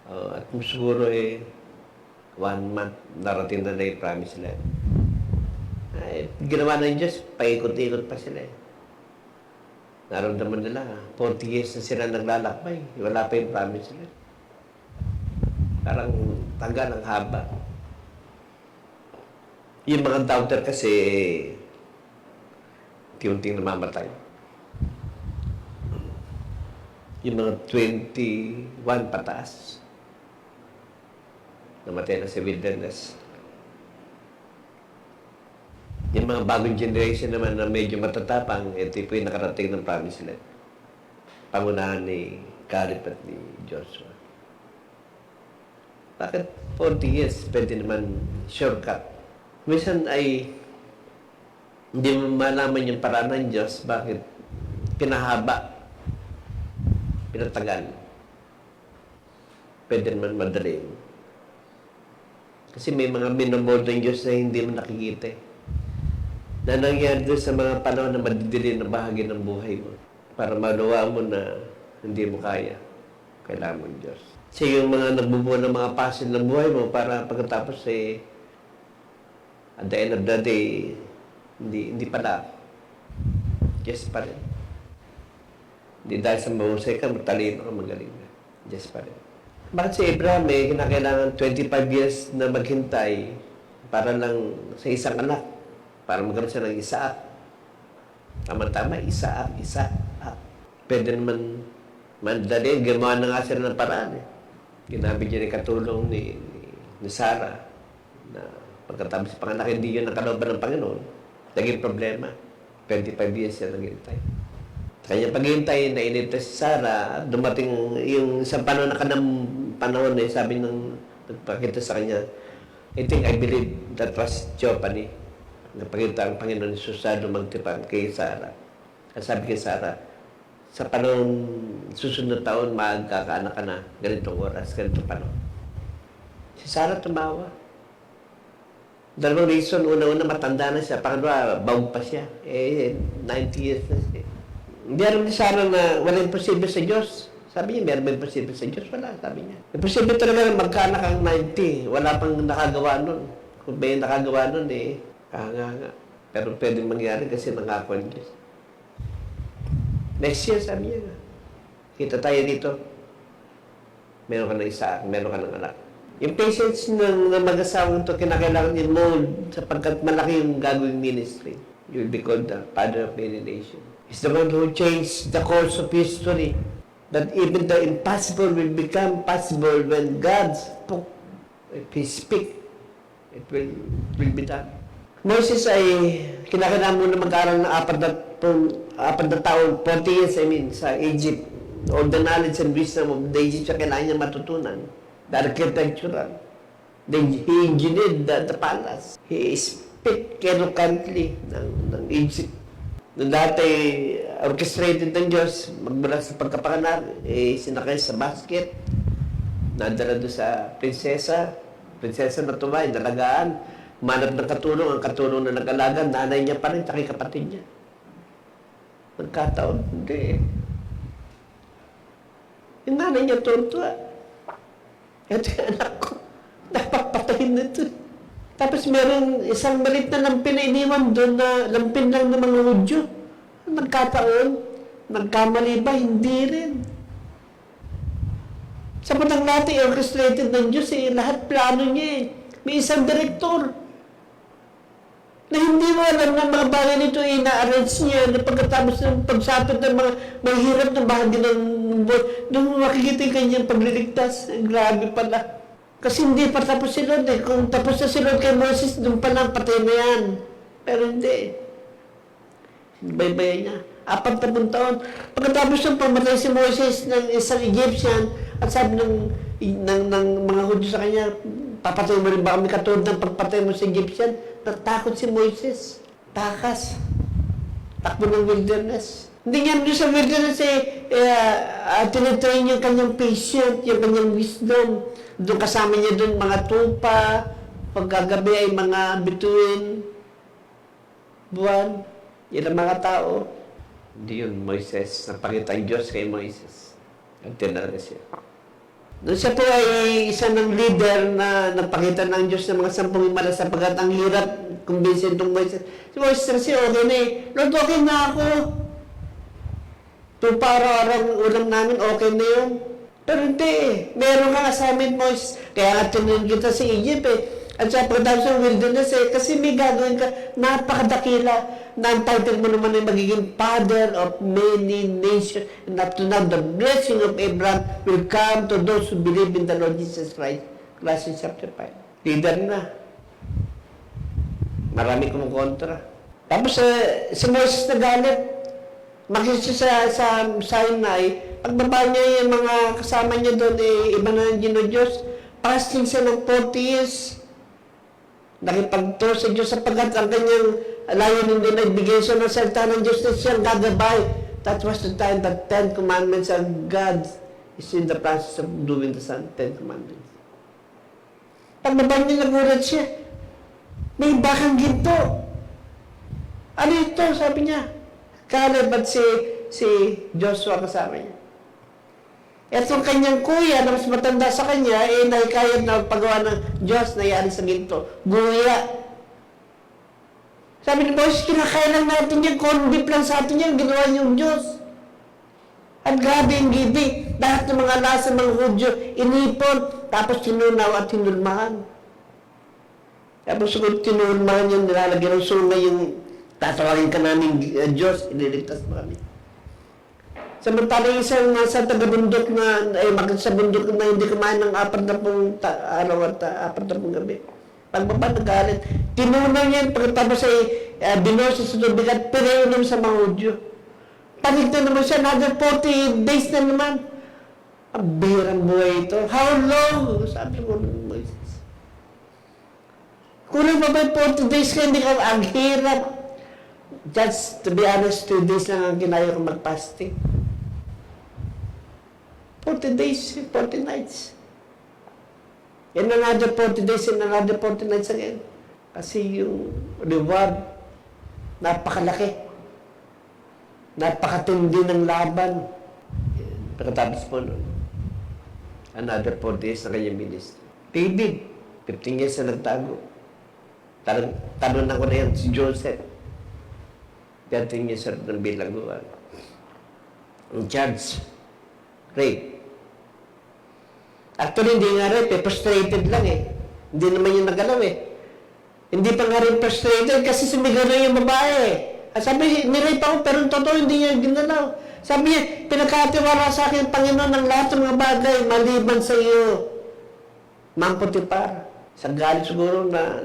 At siguro 1 month narating na yung promised land. Ay, ginawa ng Diyos, paikot-ikot pa sila Naramdaman nila, 40 years na sila naglalakbay. Wala pa yung promised land. Parang tagal ang haba. Yung mga doubter kasi, tiunting namamatay. Yung mga 21 pataas, namatay na sa wilderness. Yung mga bagong generation naman na medyo matatapang, ito po yung nakarating ng promised land. Pangunahan ni Caleb at ni Joshua. Bakit 40 years? Pwede naman shortcut. Minsan ay hindi mo malaman yung paraan ng Diyos, bakit pinahaba, pinatagal. Pwede naman madali. Kasi may mga minomold ng Diyos na hindi mo nakikita. Na nangyari doon sa mga panahon na madidilim na bahagi ng buhay mo. Para maluwa mo na hindi mo kaya. Kailangan mo ng Diyos. Kasi yung mga nagbubuo ng mga pasin ng buhay mo para pagkatapos at the end of the day, hindi pala. Yes pa rin. Hindi dahil sa mahusay ka, matalino ka, magaling ka. Yes pa rin. Bakit si Abraham kinakailangan 25 years na maghintay para lang sa isang anak? Para magkaroon siya ng Isaac. Tama-tama, Isaac. Pwede naman mandali. Gumawa na nga sila ng paraan. Ginamit niya ng katulong ni Sarah na pagkatapos sa panganak, hindi yun ang kalooban ng Panginoon. Naging problema. 25 years siya naghintay. Kanya paghintay, nainita si Sarah, dumating yung isang panahon sabi ng nagpakita sa kanya, I believe that was Jeopardy. Napakita ang Panginoon ni Susado magtipang kay Sarah. At sabi kay Sarah, sa panahon susunod na taon, magkakaanak ka na, ganitong oras, ganitong panahon. Si Sarah tumawa. Dalawang reason, una-una matanda na siya, pangalawa, baog pa siya. 90 years na siya. Hindi alam ni Sarah na wala imposible sa Diyos. Sabi niya, meron ba imposible sa Diyos? Wala, sabi niya. Imposible talaga na magkaanak ang 90. Wala pang nakagawa nun. Kung may nakagawa nun, kahanga. Pero pwedeng mangyari kasi nangako ang Diyos. Next year, sabi niya, kita tayo dito. Meron ka ng isa, meron ka ng anak. Yung patience ng mag-asawang ito, kinakailangan i-mold sapagkat malaki yung gagawing ministry. You will be called the father of many nations. He's the one who changed the course of history. That even the impossible will become possible when God spoke. If He speak, it will be done. Moses ay kinakailangan mo na mag-aaral ng 4 na taon, 40 years, sa Egypt. All the knowledge and wisdom of the Egypt sa kailangan niya matutunan. The architectural. He engineered the palace. He speak eloquently ng Egypt. Nung dati, orchestrated ng Diyos, magmula sa pagkapanganak, sinakay sa basket, nadala doon sa prinsesa na tumay, nalagaan, manap ng katulong, ang katulong na nag-alaga, nanay niya pa rin, tsaka kapatid niya. Nagkataon, hindi. Yung nanay niya tuwa. Ito yung anak ko, napapatayin na ito. Tapos meron isang malit na lampin na iniwan doon na lampin lang ng mga Hudyo. Nagkataon, nagkamali ba? Hindi rin. Sapat ang lahat orchestrated ng Diyos, lahat plano niya. May isang direktor na hindi mo alam na mga bagay nito ina-arrange niya na pagkatapos ng pagsapit ng mga mahirap na bahagi ng buhay, doon makikita yung kanyang pagliligtas. Grabe pala. Kasi hindi pa tapos si Lord Kung tapos na si Lord kay Moses, doon pa lang patay na yan. Pero hindi. Baybayan niya. 40 taon. Pagkatapos ng pamatay si Moses ng isang Egyptian, at sabi ng mga Hudyo sa kanya, papatay mo rin ba kami katulad ng pagpatay mo sa Egyptian? Natakot si Moses. Takas. Takbo ng wilderness. Hindi niya doon sa wilderness tinatrain yung kanyang patient, yung kanyang wisdom. Doon kasama niya doon mga tupa, pagkagabi ay mga bituin, buwan. Yan ang mga tao. Hindi yun, Moises. Napakita ang Diyos kay Moises. At tinala siya. Doon siya po ay isa ng leader na nagpakita ng Diyos ng mga 10 himala sapagkat ang hirap kumbinsin itong Moises. Si Moises kasi okay na Lord, okay na ako. Tupa araw-araw ulam namin, okay na yun. Pero hindi Meron kang assignment, Moises. Kaya nga tinunod kita sa Egypt At sa pagkatapos ng wilderness kasi may gagawin ka, napakadakila, na-entitled mo naman ay magiging father of many nations, and up to now, the blessing of Abraham will come to those who believe in the Lord Jesus Christ. Colossians chapter 5. Leader na. Marami kumukontra. Tapos si Moses nagalit. Makikita sa Sinai, pagbaba niya yung mga kasama niya doon, iba na ng Diyos. Fasting siya ng 40 years. Nakipagto sa Diyos sapagkat ang kanyang layunin din ay bigay siya ng salita ng Diyos na siyang gagabay. That was the time that 10 commandments of God is in the process of doing the 10 commandments. Pagbaba niya, nagulat siya. May bakang ginto. Ano ito? Sabi niya. Caleb at si Joshua kasama niya. Etong kanyang kuya na mas matanda sa kanya, nakikayat na paggawa ng Diyos na yan sa ginto. Guya. Sabi ni Moses, kinakaya lang natin yan, corn beef lang sa atin yan, ginawa niyong Diyos. At grabe yung giving. Lahat ng mga lasa, mga Hudyo, inipon, tapos tinunaw at tinulmahan. Tapos kung tinulmahan yung nilalagyan ng sungay yung tatawagin ka namin Diyos, ililigtas mo kami. Samantalang isang nasa taga-bundok na, sa bundok na hindi kumain ng 40 araw at 40 gabi. Pagbaba, nagalit. Tinunaw niya, pagkatapos ay binuso sa tubig at pinainom sa mga Hudyo. Panig na naman siya, another 40 days na naman. Ang birang buhay ito. How long? Sabi mo, Moises. Kulang pa ba 40 days ka, hindi ka, ang hirap. Just to be honest, 2 days lang ang ginaya ko mag-fasting. 40 days, 40 nights. And another 40 days and another 40 nights again. Kasi yung reward, napakalaki. Napakatindi ng laban. Pagkatapos po nun, another 4 days na kanyang ministry. David, 15 years na nagtago. Tanong na ko na yan si Joseph. 13 years na ng bilangguan. Ang charge, rape. Actually, hindi nga rape, frustrated lang Hindi naman yung nagalaw Hindi pa nga rin frustrated kasi sumigaw na yung babae Sabi, nirape ako pero totoo hindi niya ginalaw. Sabi niya, pinagkatiwala sa akin, Panginoon, ng lahat ng mga bagay, maliban sa iyo. Ma'am Putipar, sa galit siguro na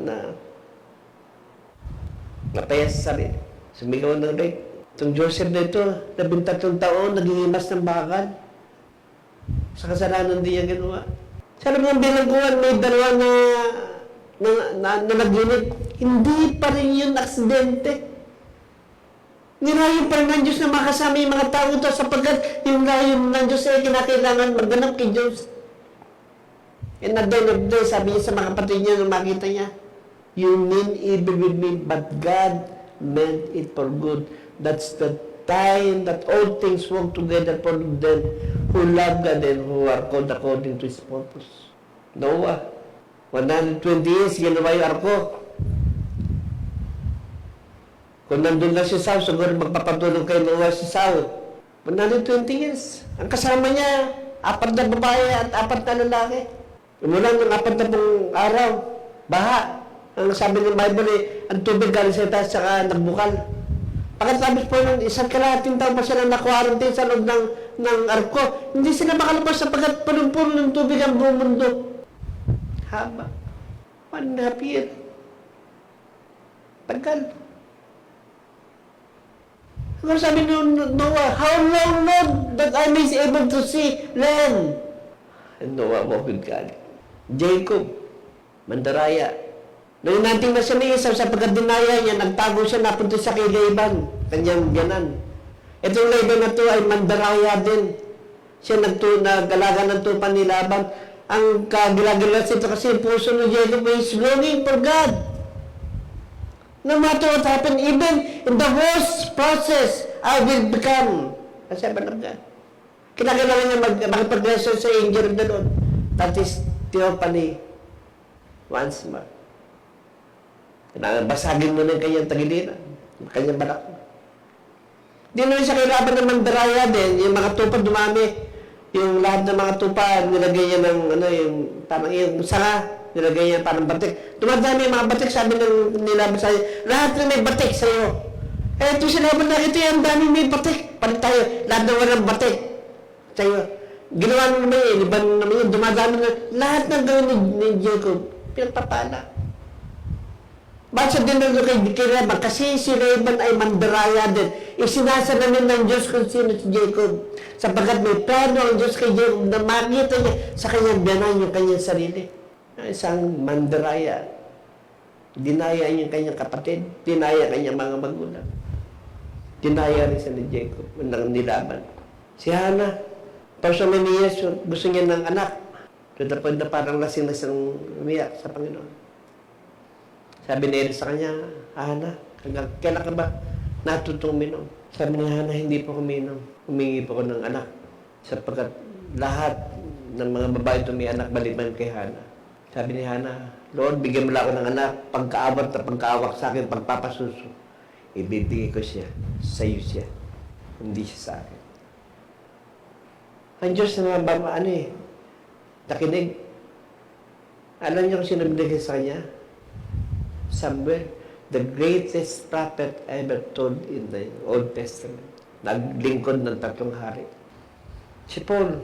napaya sa sarili. Sumigaw ng rape. Itong Joseph na ito, 13 taon, naghihimas ng bakal. Sa kasalanan din niya ginawa. Sa alam ng bilangguan, may dalawa na naglunod. Hindi pa rin yun aksidente. Nirayon pa rin ng Diyos na makasama yung mga tao ito sapagkat yung rayon ng Diyos ay kinakailangan magganap kay Diyos. And at the end of the day, sabi niya sa mga kapatid niya nung makita niya, you mean evil with me, but God meant it for good. That's the time that all things work together for them who love God and who are called according to His purpose. Noah, 120 years, ginawa yung arko. Kung nandun lang si Saul, siguro magpapatulong kay Noah si Saul. 120 years. Ang kasama niya, 4 na babae at 4 na lalaki. Umulan ng 40 araw, baha. Ang sabi ng Bible ang tubig galing sa itaas saka nagbukal. Pagkatapos po ng isang kalahating taon pa sila na-quarantine sa loob ng arko. Hindi sila makalabas sapagkat punong-puno ng tubig ang buong mundo. Haba. 1.5 year. Tagal. Kung sabi ng Noah, how long, Lord, that I may be able to see land? And Noah walked with God. Jacob, mandaraya. Noong nating na siya ni Esau, sa pagkadinaya niya, nagtago siya, napunta sa kay Laban, kanyang ganan. Itong Laban na to ay mandaraya din. Siya nagalaga ng tupan ni Laban. Ang kagilagila ito kasi yung puso ni Jacob is longing for God. No matter what happened, even in the worst process, I will become a servant of God. Kinakailangan niya makipag-lesson sa angel of the Lord. That is theophany once more. Basagin mo na yung kanyang tagiliran, kanyang balak. Di naman siya kailangan ng mandaraya din, yung mga tupad dumami. Yung lahat ng mga tupa, nilagay niya ng, ano, yung, parang yung sanga, nilagay niya parang batik. Dumadami yung mga batik, sabi ng nila sa lahat na may batik sa'yo. Eh, ito sinabi na, ito yung dami may batik. Palit tayo, lahat na walang batik sa'yo. Ginawa naman yun, iba naman yun, dumadami na, lahat ng gawin ni Jacob, pinagpapala. Bakit din nyo kay Laban? Kasi si Laban ay mandaraya din. Isinasa namin ng Diyos kung sino si Jacob. Sapagkat may plano ang Diyos kay Jacob na makita niya sa kanyang biyanan yung kanyang sarili. Isang mandaraya. Dinaya niya yung kanyang kapatid. Dinaya kanyang mga magulang. Dinaya rin siya ni Jacob, ni Laban. Si Hannah, for so many years, gusto niya ng anak. To the point na parang lasing na siyang umiyak sa Panginoon. Sabi ni Eli sa kanya, Hannah, kailan ka ba natutong minom? Sabi ni Hannah, hindi po kuminom. Humingi po ko ng anak. Sapagkat lahat ng mga babae ito may anak maliban kay Hannah. Sabi ni Hannah, Lord, bigyan mo lang ako ng anak. Pagkaawat na pagkaawak sa akin, pagpapasuso. Ibibigay ko siya. Sa'yo siya. Hindi siya sa akin. Ang Diyos na nakinig. Alam niyo kung sino binigay sa kanya? Samuel, the greatest prophet ever told in the Old Testament. Naglingkod ng 3 hari. Si Paul,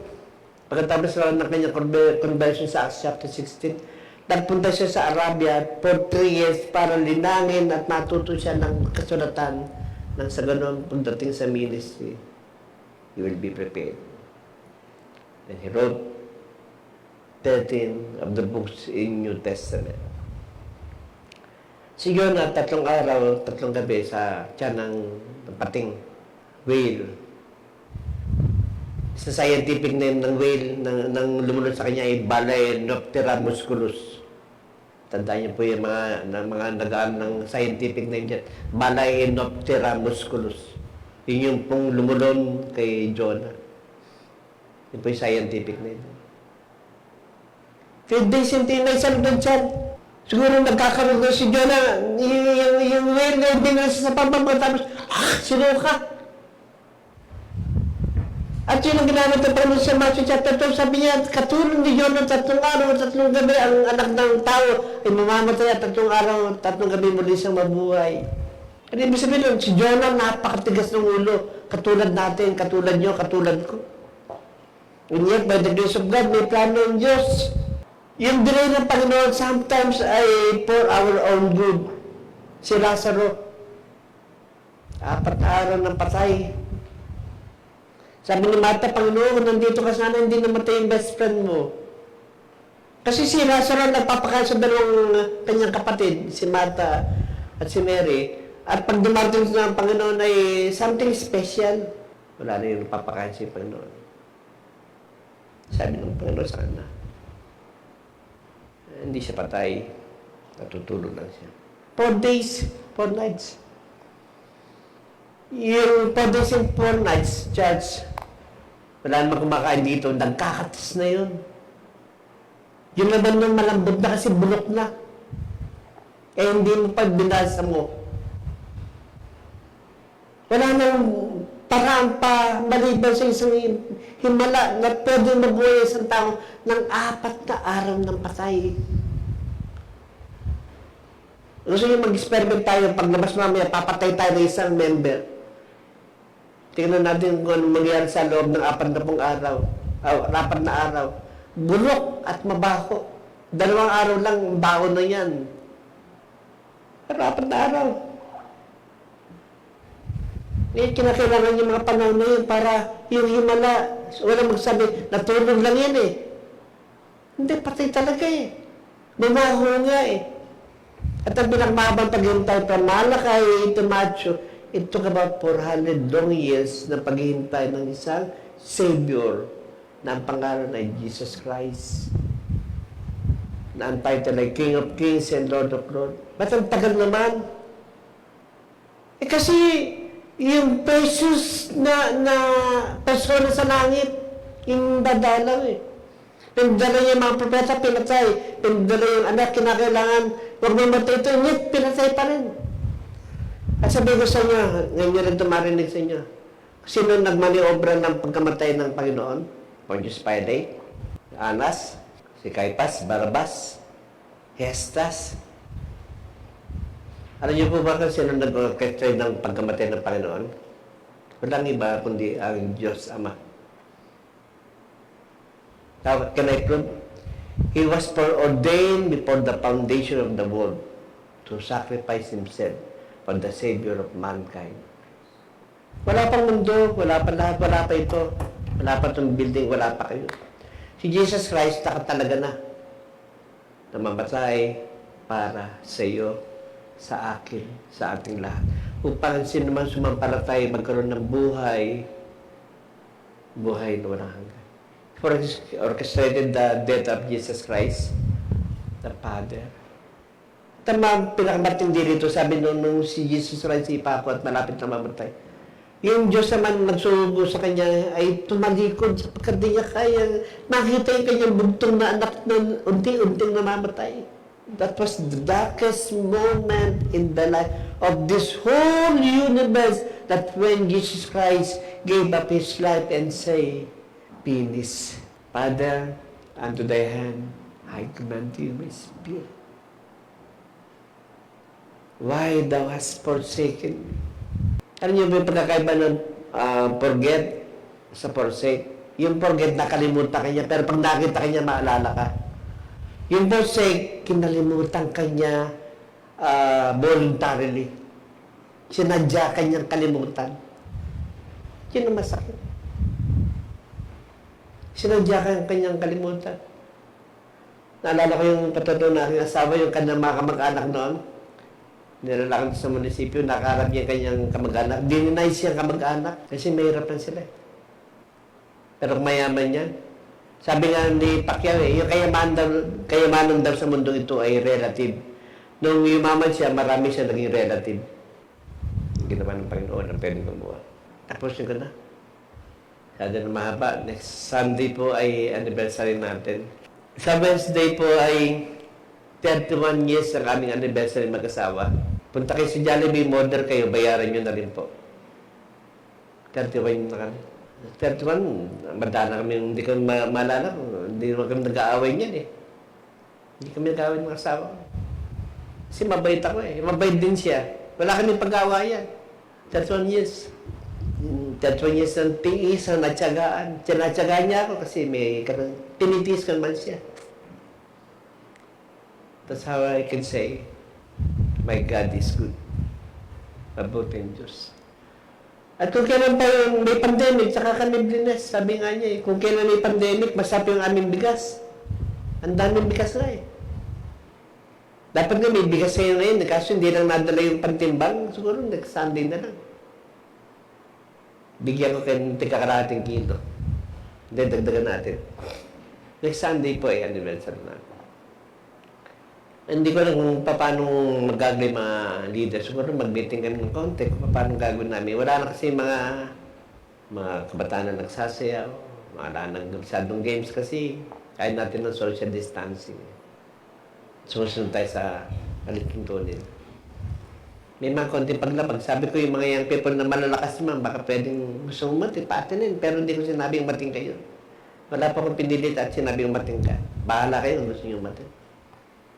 pagkatapos lang ng kanyang conversion sa Acts chapter 16, nagpunta siya sa Arabia for 3 years para linangin at matuto siya ng kasulatan nang sa ganun pagdating sa ministry, he will be prepared. And he wrote 13 of the books in New Testament. Si Jonah, 3 araw, 3 gabi sa tiyan ng pating whale. Sa scientific name ng whale, nang lumunod sa kanya ay Balaenoptera musculus. Tandaan niyo po yung mga nagaan ng scientific name dyan. Balaenoptera musculus. Yun yung pong lumulon kay Jonah. Yun po yung scientific name. 5 days hindi na isang dyan. Siguro nagkakaroon ko si Jonah, yung whale na binasa sa pababa, tapos, sinuka. At yun ang ginamit ng Panginoon sa Matthew chapter 12, sabi niya, katulong ni Jonah 3 araw, 3 gabi, ang anak ng tao ay mamamatay at 3 araw, 3 gabi muli siyang mabuhay. Ano ibig sabihin nun? Si Jonah napakatigas ng ulo, katulad natin, katulad niyo, katulad ko. And yet, by the grace of God, may plano ng Diyos. Yung delay ng Panginoon sometimes ay for our own good. Si Lazaro, 4 araw ng patay. Sabi ni Martha, Panginoon, kung nandito ka sana, hindi namatay yung best friend mo. Kasi si Lazaro nagpapakain sa 2 kanyang kapatid, si Martha at si Mary. At pag dumating ng Panginoon ay something special. Wala na yung nagpapakain si Panginoon. Sabi ng Panginoon sa kanya, hindi siya patay. Natutulog lang siya. 4 days, 4 nights. Yung 4 days and 4 nights, Church, wala naman kumakain dito, nagkakatis na yun. Yung laban nun malambot na kasi bulok na. Eh hindi mo pag binasa mo. Wala nang paraan pa maliban sa isang himala na pwede mabuhay isang tao ng 4 na araw ng patay. Gusto nyo mag-experiment tayo, paglabas mamaya, papatay tayo ng isang member. Tingnan natin kung anong mangyari sa loob ng 4 araw. 4 na araw. Bulok at mabaho. 2 araw lang, baho na yan. Pero 4 na araw. Eh, kinakailangan yung mga panahon na yun para yung himala, walang magsabi, natulog lang yan eh. Hindi, patay talaga eh. Bumaho nga eh. At ang pinakmahabang paghihintay from Malakay to Matthew, it took about 400 long years na paghihintay ng isang Savior na ang pangalan ay Jesus Christ. Na ang title ay King of Kings and Lord of Lords. Ba't ang tagal naman? Eh kasi, yung precious na persona sa langit, yung dadalaw eh. Pinadala niya mga propeta, pinatay. Pinadala yung anak, kinakailangan, huwag mamatay ito, yet pinatay pa rin. At sabi ko sa inyo, ngayon nyo rin tumarinig sa inyo, sino nagmaniobra ng pagkamatay ng Panginoon? Pontius Pilate, Anas, si Caiphas, Barabas, Hestas. Alam niyo po ba kung sino nag-orchestrate ng pagkamatay ng Panginoon? Walang iba kundi ang Diyos Ama. Now, can I prove? He was foreordained before the foundation of the world to sacrifice Himself for the Savior of mankind. Wala pang mundo, wala pa lahat, wala pa ito. Wala pa itong building, wala pa kayo. Si Jesus Christ, talaga na namamatay para sa iyo, sa akin, sa ating lahat. Upang sino man sumampalatay, magkaroon ng buhay na walang hanggan. For orchestrated the death of Jesus Christ, the Father. Tama, pinakamatindi rito, sabi nung si Jesus Christ ipako at malapit na mamatay. Yung Diyos naman nagsugo sa kanya ay tumalikod sapagkat di niya kaya makita yung kanyang bugtong na anak na unti-unting namamatay. That was the darkest moment in the life of this whole universe, that when Jesus Christ gave up His life and say, "Finish, Father, unto Thy hand I commend you my spirit. Why thou hast forsaken me?" Ano niyo ba yung pagkakaiba ng forget sa forsake? Yung forget, nakalimutan ka niya, pero pag nakita ka niya, maalala ka. Yung forsake, kinalimutan ka niya voluntarily. Sinadya ka niyang kalimutan. Yun ang masakit. Sinadya ka ng kanyang kalimutan. Naalala ko yung katotoo na aking asawa, yung kanyang mga kamag-anak noon. Nilalakad sa munisipyo, nakaharap niya kanyang kamag-anak. Dininay siyang kamag-anak kasi mahirapan sila. Pero mayaman niya. Sabi nga ni Pacquiao, yung kayamanan daw sa mundong ito ay relative. Nung yumaman siya, marami siya naging relative. Yung ginawa ng Panginoon ang pwedeng gumawa. Tapos yung ganda. Sada na mahaba. Next Sunday po ay anniversary natin. Sa Wednesday po ay 31 years ang aming anniversary mag-asawa. Punta kayo sa Jollibee, order kayo, bayaran nyo na rin po. 31 na kami. 31, madala kami, hindi kami maalala, hindi naman kami nag-aaway niyan eh. Hindi kami nag-aaway ng asawa ko. Kasi mabait ako eh. Mabait din siya. Wala kami pag-aawayan. 31 years. 31 years ng tiis, ang natsagaan. Tinatsagaan niya ako kasi may tinitiis ko naman siya. That's how I can say, my God is good. Mabuting Diyos. At kung kailan pa yung may pandemic, saka kami blines, sabi nga niya eh, kung kailan may pandemic, masarap yung aming bigas. Ang daming bigas na eh. Dapat nga may bigas sa'yo ngayon, kaso hindi lang nadala yung pantimbang, siguro next Sunday na lang. Bigyan ko kayo ng tigakarating kilo. Hindi, dagdagan natin. Next Sunday po ay anniversary natin. Hindi ko alam kung paano mag-gagawin mga leader. Siguro mag-meeting kami ng konti kung paano gagawin namin. Wala na kasi mga kabataan na nagsasayaw. Wala na masyadong games kasi kaya natin ng social distancing. Sumunod tayo sa palituntunin. May mga konting paglabag. Sabi ko yung mga young people na malalakas naman, baka pwedeng gusto mong mating, patinin. Pero hindi ko sinabing mating kayo. Wala pa akong pinilit at sinabing mating ka. Bahala kayo kung gusto nyo mating.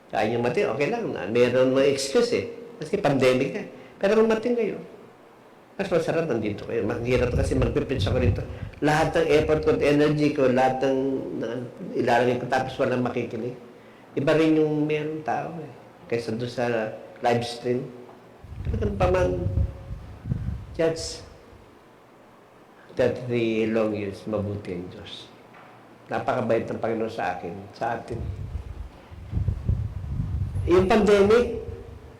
Kaya nyo mating, okay lang. Meron mga excuse eh. Kasi pandemic eh. Pero kung mating kayo, mas masarap nandito kayo. Maghirap kasi magpipitch ako rito. Lahat ng effort ko at energy ko, lahat ng ilalagay ko tapos walang makikinig. Iba rin yung mayroong tao eh. Kaysa doon sa live stream. Ganun pa man, Judge, 33 long years, mabuti ang Diyos. Napakabait ng Panginoon sa akin, sa atin. Yung pandemic,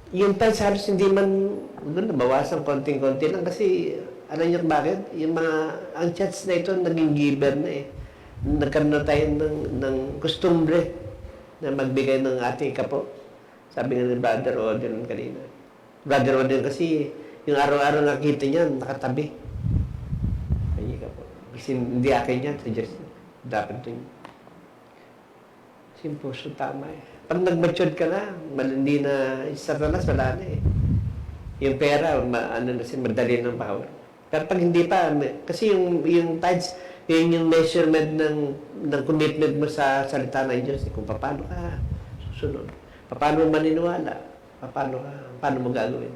yung halos hindi man nabawasan konting-konti lang kasi alam niyo bakit? Yung ang church na ito naging giver na eh. Nagkaroon na tayo ng kustumbre na magbigay ng ating kapo. Sabi nga ni Brother Odin kanina. Brother Odin kasi yung araw-araw nakita niya, nakatabi. Ay, kapo. Kasi hindi akin yan, suggest. Dapat ito yun. Simpuso tama eh. Pag nag-matured ka na, hindi na sa talas, wala na eh. Yung pera, madali ng power. Pero pag hindi pa, kasi yung tithes, Yun yung measurement ng commitment mo sa salita ng Diyos. Kung paano ka susunod. Paano mo maniniwala. Paano mo gagawin.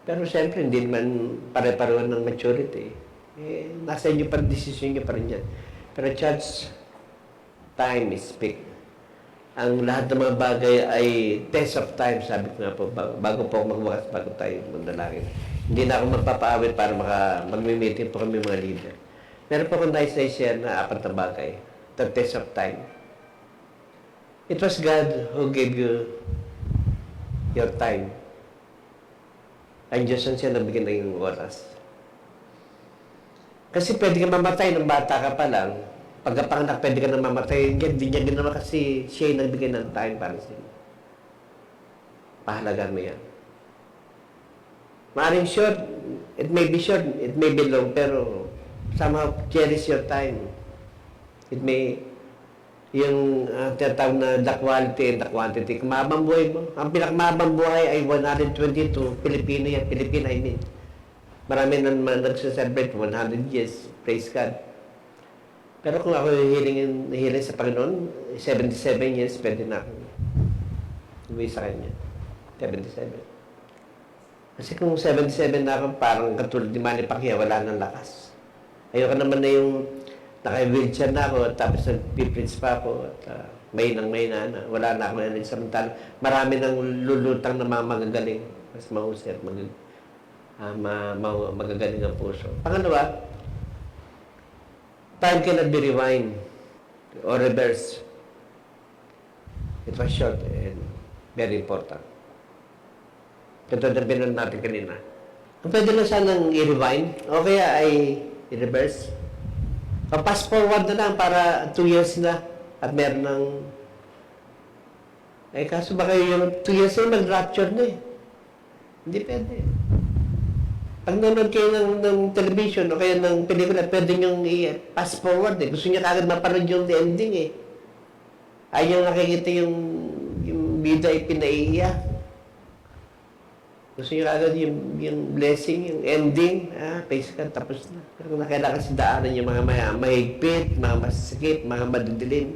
Pero siyempre, hindi naman pare-pareho ng maturity. Nasa inyo pa rin, desisyon nyo pa rin yan. Pero church, time is big. Ang lahat ng mga bagay ay test of time, sabi ko nga po, bago po ako magwakas, bago tayo magdalangin. Hindi na ako magpapaawit para mag-meeting po kami mga leader. Meron po akong nice-share na 4 na bagay. The test of time. It was God who gave you your time. Ang Diyos ang siya nabigyan ng iyong oras. Kasi pwede ka mamatay nung bata ka pa lang. Pagkapanganak, pwede ka na mamatay. Hindi niya ginawa kasi siya yung nagbigay ng time para sa iyo. Pahalagan mo yan. Maaring short, it may be short, it may be long, pero somehow cherish your time. It may, yung tinatawag na the quality and the quantity. Kung mahabang buhay mo, ang pinakamahabang buhay ay 122, Pilipino yan, Pilipina, I mean. Marami na nagsa-celebrate 100 years, praise God. Pero kung ako hiling sa Panginoon, 77 years, pwede na ako uwi sa Kanya. 77. Kasi kung 77 na ako, parang katulad ni Manny Pacquiao, wala nang lakas. Ayoko naman na yung naka-wheelchair na ako, tapos nag-preach pa ako, at may na, wala na ako na samantala. Marami nang lulutang na mga magagaling, mas mahusir, magagaling ang puso. Pangalawa, time cannot be rewind or reverse. It was short and very important. Ito na binan natin kanina. Kung pwede lang sanang i-rewind, o kaya ay i-reverse. Pa-pass forward na lang para 2 years na at meron ng... kaso baka yung 2 years na mag-rapture na eh. Hindi pwede. Pag nanonood kayo ng television o kaya ng pelikula, pwede nyo i-pass forward eh. Gusto nyo kagad mapanood yung ending eh. Ayaw nakikita yung bida ay pinaiiyak. Gusto nyo kagad yung blessing, yung ending. Praise God, tapos na. Pero kung nakailangan kasi daanan yung mga mahigpit, mga masakit, mga madidilim.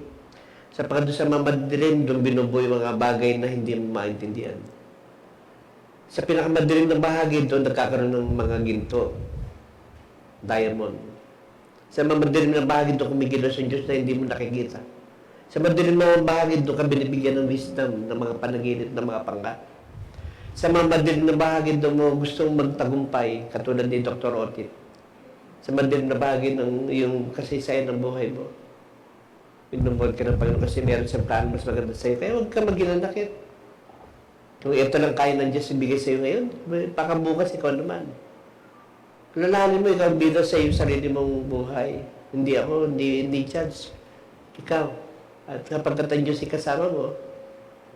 Sapagkat doon sa mga madidilim, doon binubuo yung mga bagay na hindi mo maintindihan. Sa pinakamadilim na bahagi doon, nagkakaroon ng mga ginto. Diamond. Sa mga madilim na bahagi doon, kumikilos ang Diyos na hindi mo nakikita. Sa madilim na bahagi doon, ka binibigyan ng wisdom, ng mga panaginip, ng mga pangkat. Sa mga madilim na bahagi doon mo gustong magtagumpay, katulad ni Dr. Otit. Sa madilim na bahagi ng yung kasaysayan ng buhay mo. Pinubuhat ka ng Panginoon kasi meron siyang plano mas maganda sa'yo. Kaya huwag ka maginanakit. Kung ito lang kaya ng Diyos ibigay sa iyo ngayon, baka bukas ikaw naman. Lalanin mo, ikaw bida sa iyo sarili mong buhay. Hindi ako, hindi chance. Ikaw. At kapag ang Diyos kasama mo,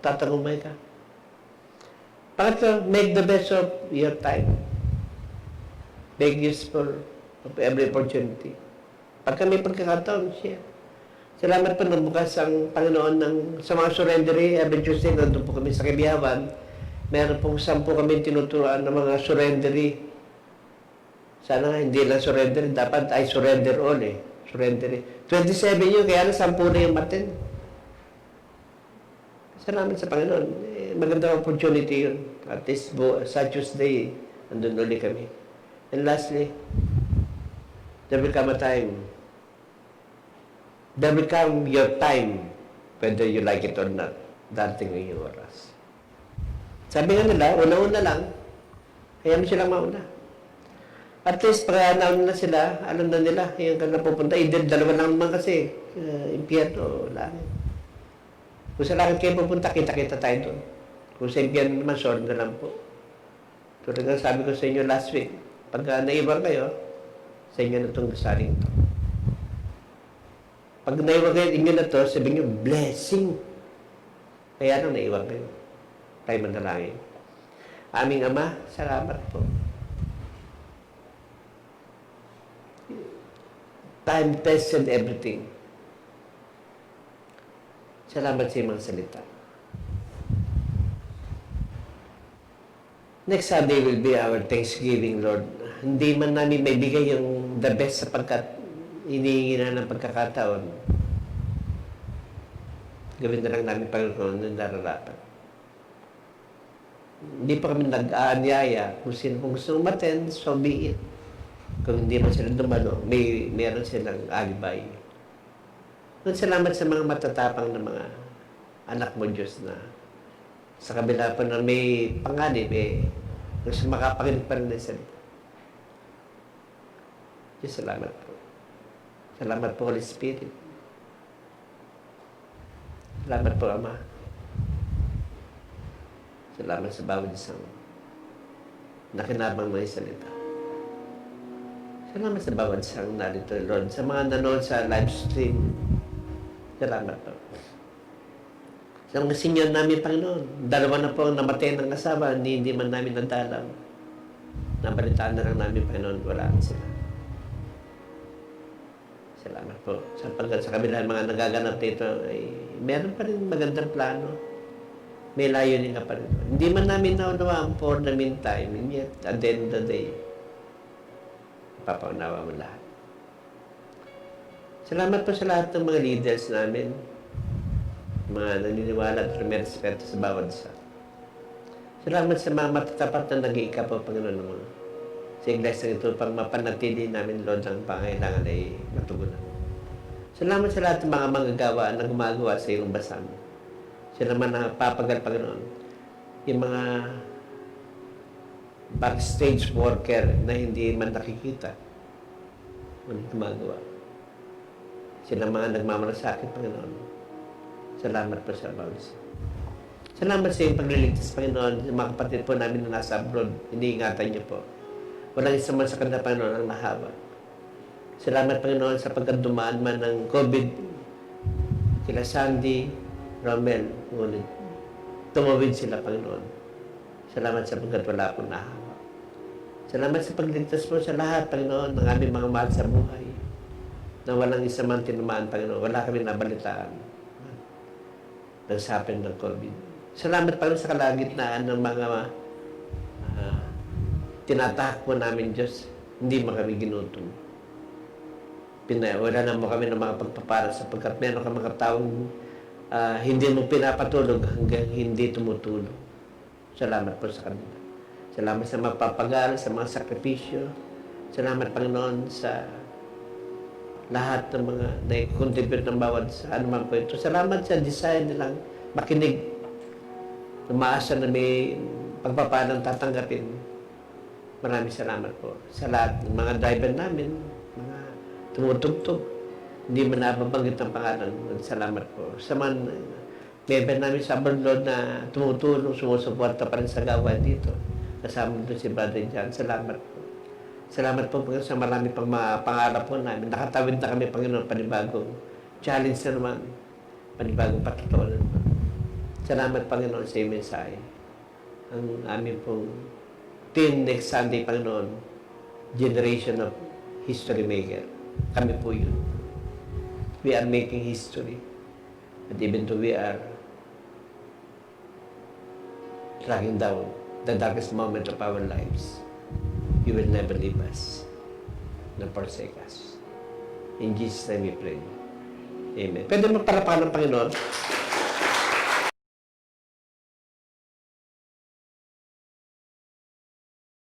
tatanggumay ka. Pangatlo, make the best of your time. Make use of every opportunity. Pagka may pagkakataon, share. Salamat po na bukas ang Panginoon sa mga surrendery. Every Tuesday, nandun po kami sa Kibiyawan. Meron pong 10 kami tinuturuan ng mga surrendery. Sana nga, hindi lang surrendery. Dapat ay surrender all eh. Surrendery. 27 yun, kaya na 10 na yung Martin. Salamat sa Panginoon. Magandang opportunity yun. At least sa Tuesday, nandun ulit kami. And lastly, there will come a time. There will come your time, whether you like it or not, dating ang iyong oras. Sabi nga nila, una-una lang, kaya mo silang mauna. At least, pag nauna na sila, alam na nila, yung ka napupunta, dalawa lang naman kasi, impyerno, langit. Kung sa langit kayo pupunta, kita-kita tayo doon. Kung sa impyerno naman, sorry na lang po. Tulad nga sabi ko sa inyo last week, pag naiwan kayo, sa inyo na itong dasaling ito. Pag naiwan kayo inyo na to, sabihin nyo, blessing. Kaya nang naiwan kayo. Tayo manalangin. Aming Ama, salamat po. Time tested everything. Salamat sa iyong mga salita. Next Sunday will be our Thanksgiving, Lord. Hindi man namin may bigay yung the best sapagkat inihingi na ng pagkakataon, gawin na lang namin Panginoon ng nararapat. Hindi pa kami nag-aanyaya kung sino kung gusto umattend, so be it. Kung hindi man sila dumalo, meron silang alibay. Salamat sa mga matatapang na mga anak mo, Diyos, na sa kabila pa na may panganib, gusto makapakinig pa rin ng salita. Diyos, salamat po. Salamat po, Holy Spirit. Salamat po, Ama. Salamat sa bawat isang nakinabang na salita. Salamat sa bawat isang narito, Lord. Sa mga nanood sa live stream, salamat po. Sa mga senior namin, Panginoon, 2 na po ang namatay ng asawa, hindi man namin nadalaw. Nabalitaan na lang namin, Panginoon, wala sila. Salamat po. Sapagkat sa kabila ng mga nagaganap dito, ay meron pa rin magandang plano. May layunin ka pa rin. Hindi man namin naunawaan for the meantime, and yet, at the end of the day, papaunawa mo lahat. Salamat po sa lahat ng mga leaders namin, mga naniniwala at may respeto sa bawat isa. Salamat sa mga matatapat na nag-iika po, Panginoon, ng mga sa iglesia ito pang mapanatili namin, Lord, ang pangailangan ay matugunan. Salamat sa lahat ng mga manggagawa na gumagawa sa iyong basan. Sila man na papagal, Panginoon, yung mga backstage worker na hindi man nakikita ang gumagawa. Sila mga nagmamalasakit, Panginoon. Salamat po sa bawat isa. Salamat sa iyong pagliligtas, Panginoon, sa mga kapatid po namin na nasa abroad. Iniingatan niyo po. Walang isa man sa kanila, Panginoon, ang nahawa. Salamat, Panginoon, sa pagkadumaan man ng COVID. Kila Sandy, Romel, ngunit tumawid sila, Panginoon. Salamat sa pagkat wala akong nahawa. Salamat sa pagligtas mo sa lahat, Panginoon, ng aming mga mahal sa buhay. Na walang isa man tinumaan, Panginoon. Wala kami nabalitaan ng sapin ng COVID. Salamat, Panginoon, sa kalagitnaan ng mga tinatahak po namin, Diyos. Hindi mo kami ginutom. Wala na mo kami ng mga pagpapara sapagkat meron ka mga taong hindi mo pinapatulog hanggang hindi tumutulog. Salamat po sa kanila. Salamat sa magpapagal, sa mga sakripisyo. Salamat, Panginoon, sa lahat ng mga na-contribute ng bawat sa anuman po ito. Salamat sa desire nilang makinig. Umaasa na may pagpapalang tatanggapin. Maraming salamat po sa lahat ng mga driver namin, mga tumutugtog. Hindi mo nababanggit ang pangalan. Salamat po. Sa mga member namin sa Lord na tumutulong, sumusuporta pa rin sa gawain dito. Kasama doon si Brother John. Salamat po. Salamat po Panginoon sa marami pang mga pangarap po namin. Nakatawid na kami, Panginoon, panibagong challenge na naman. Panibagong patutuan na naman. Salamat, Panginoon, sa iyong mensahe. Ang amin pong team next Sunday, Panginoon, generation of history maker. Kami po yun. We are making history. And even though we are tracking down the darkest moment of our lives, you will never leave us nor forsake us. In Jesus' name we pray. Amen. Pwede magpalapakan ng Panginoon.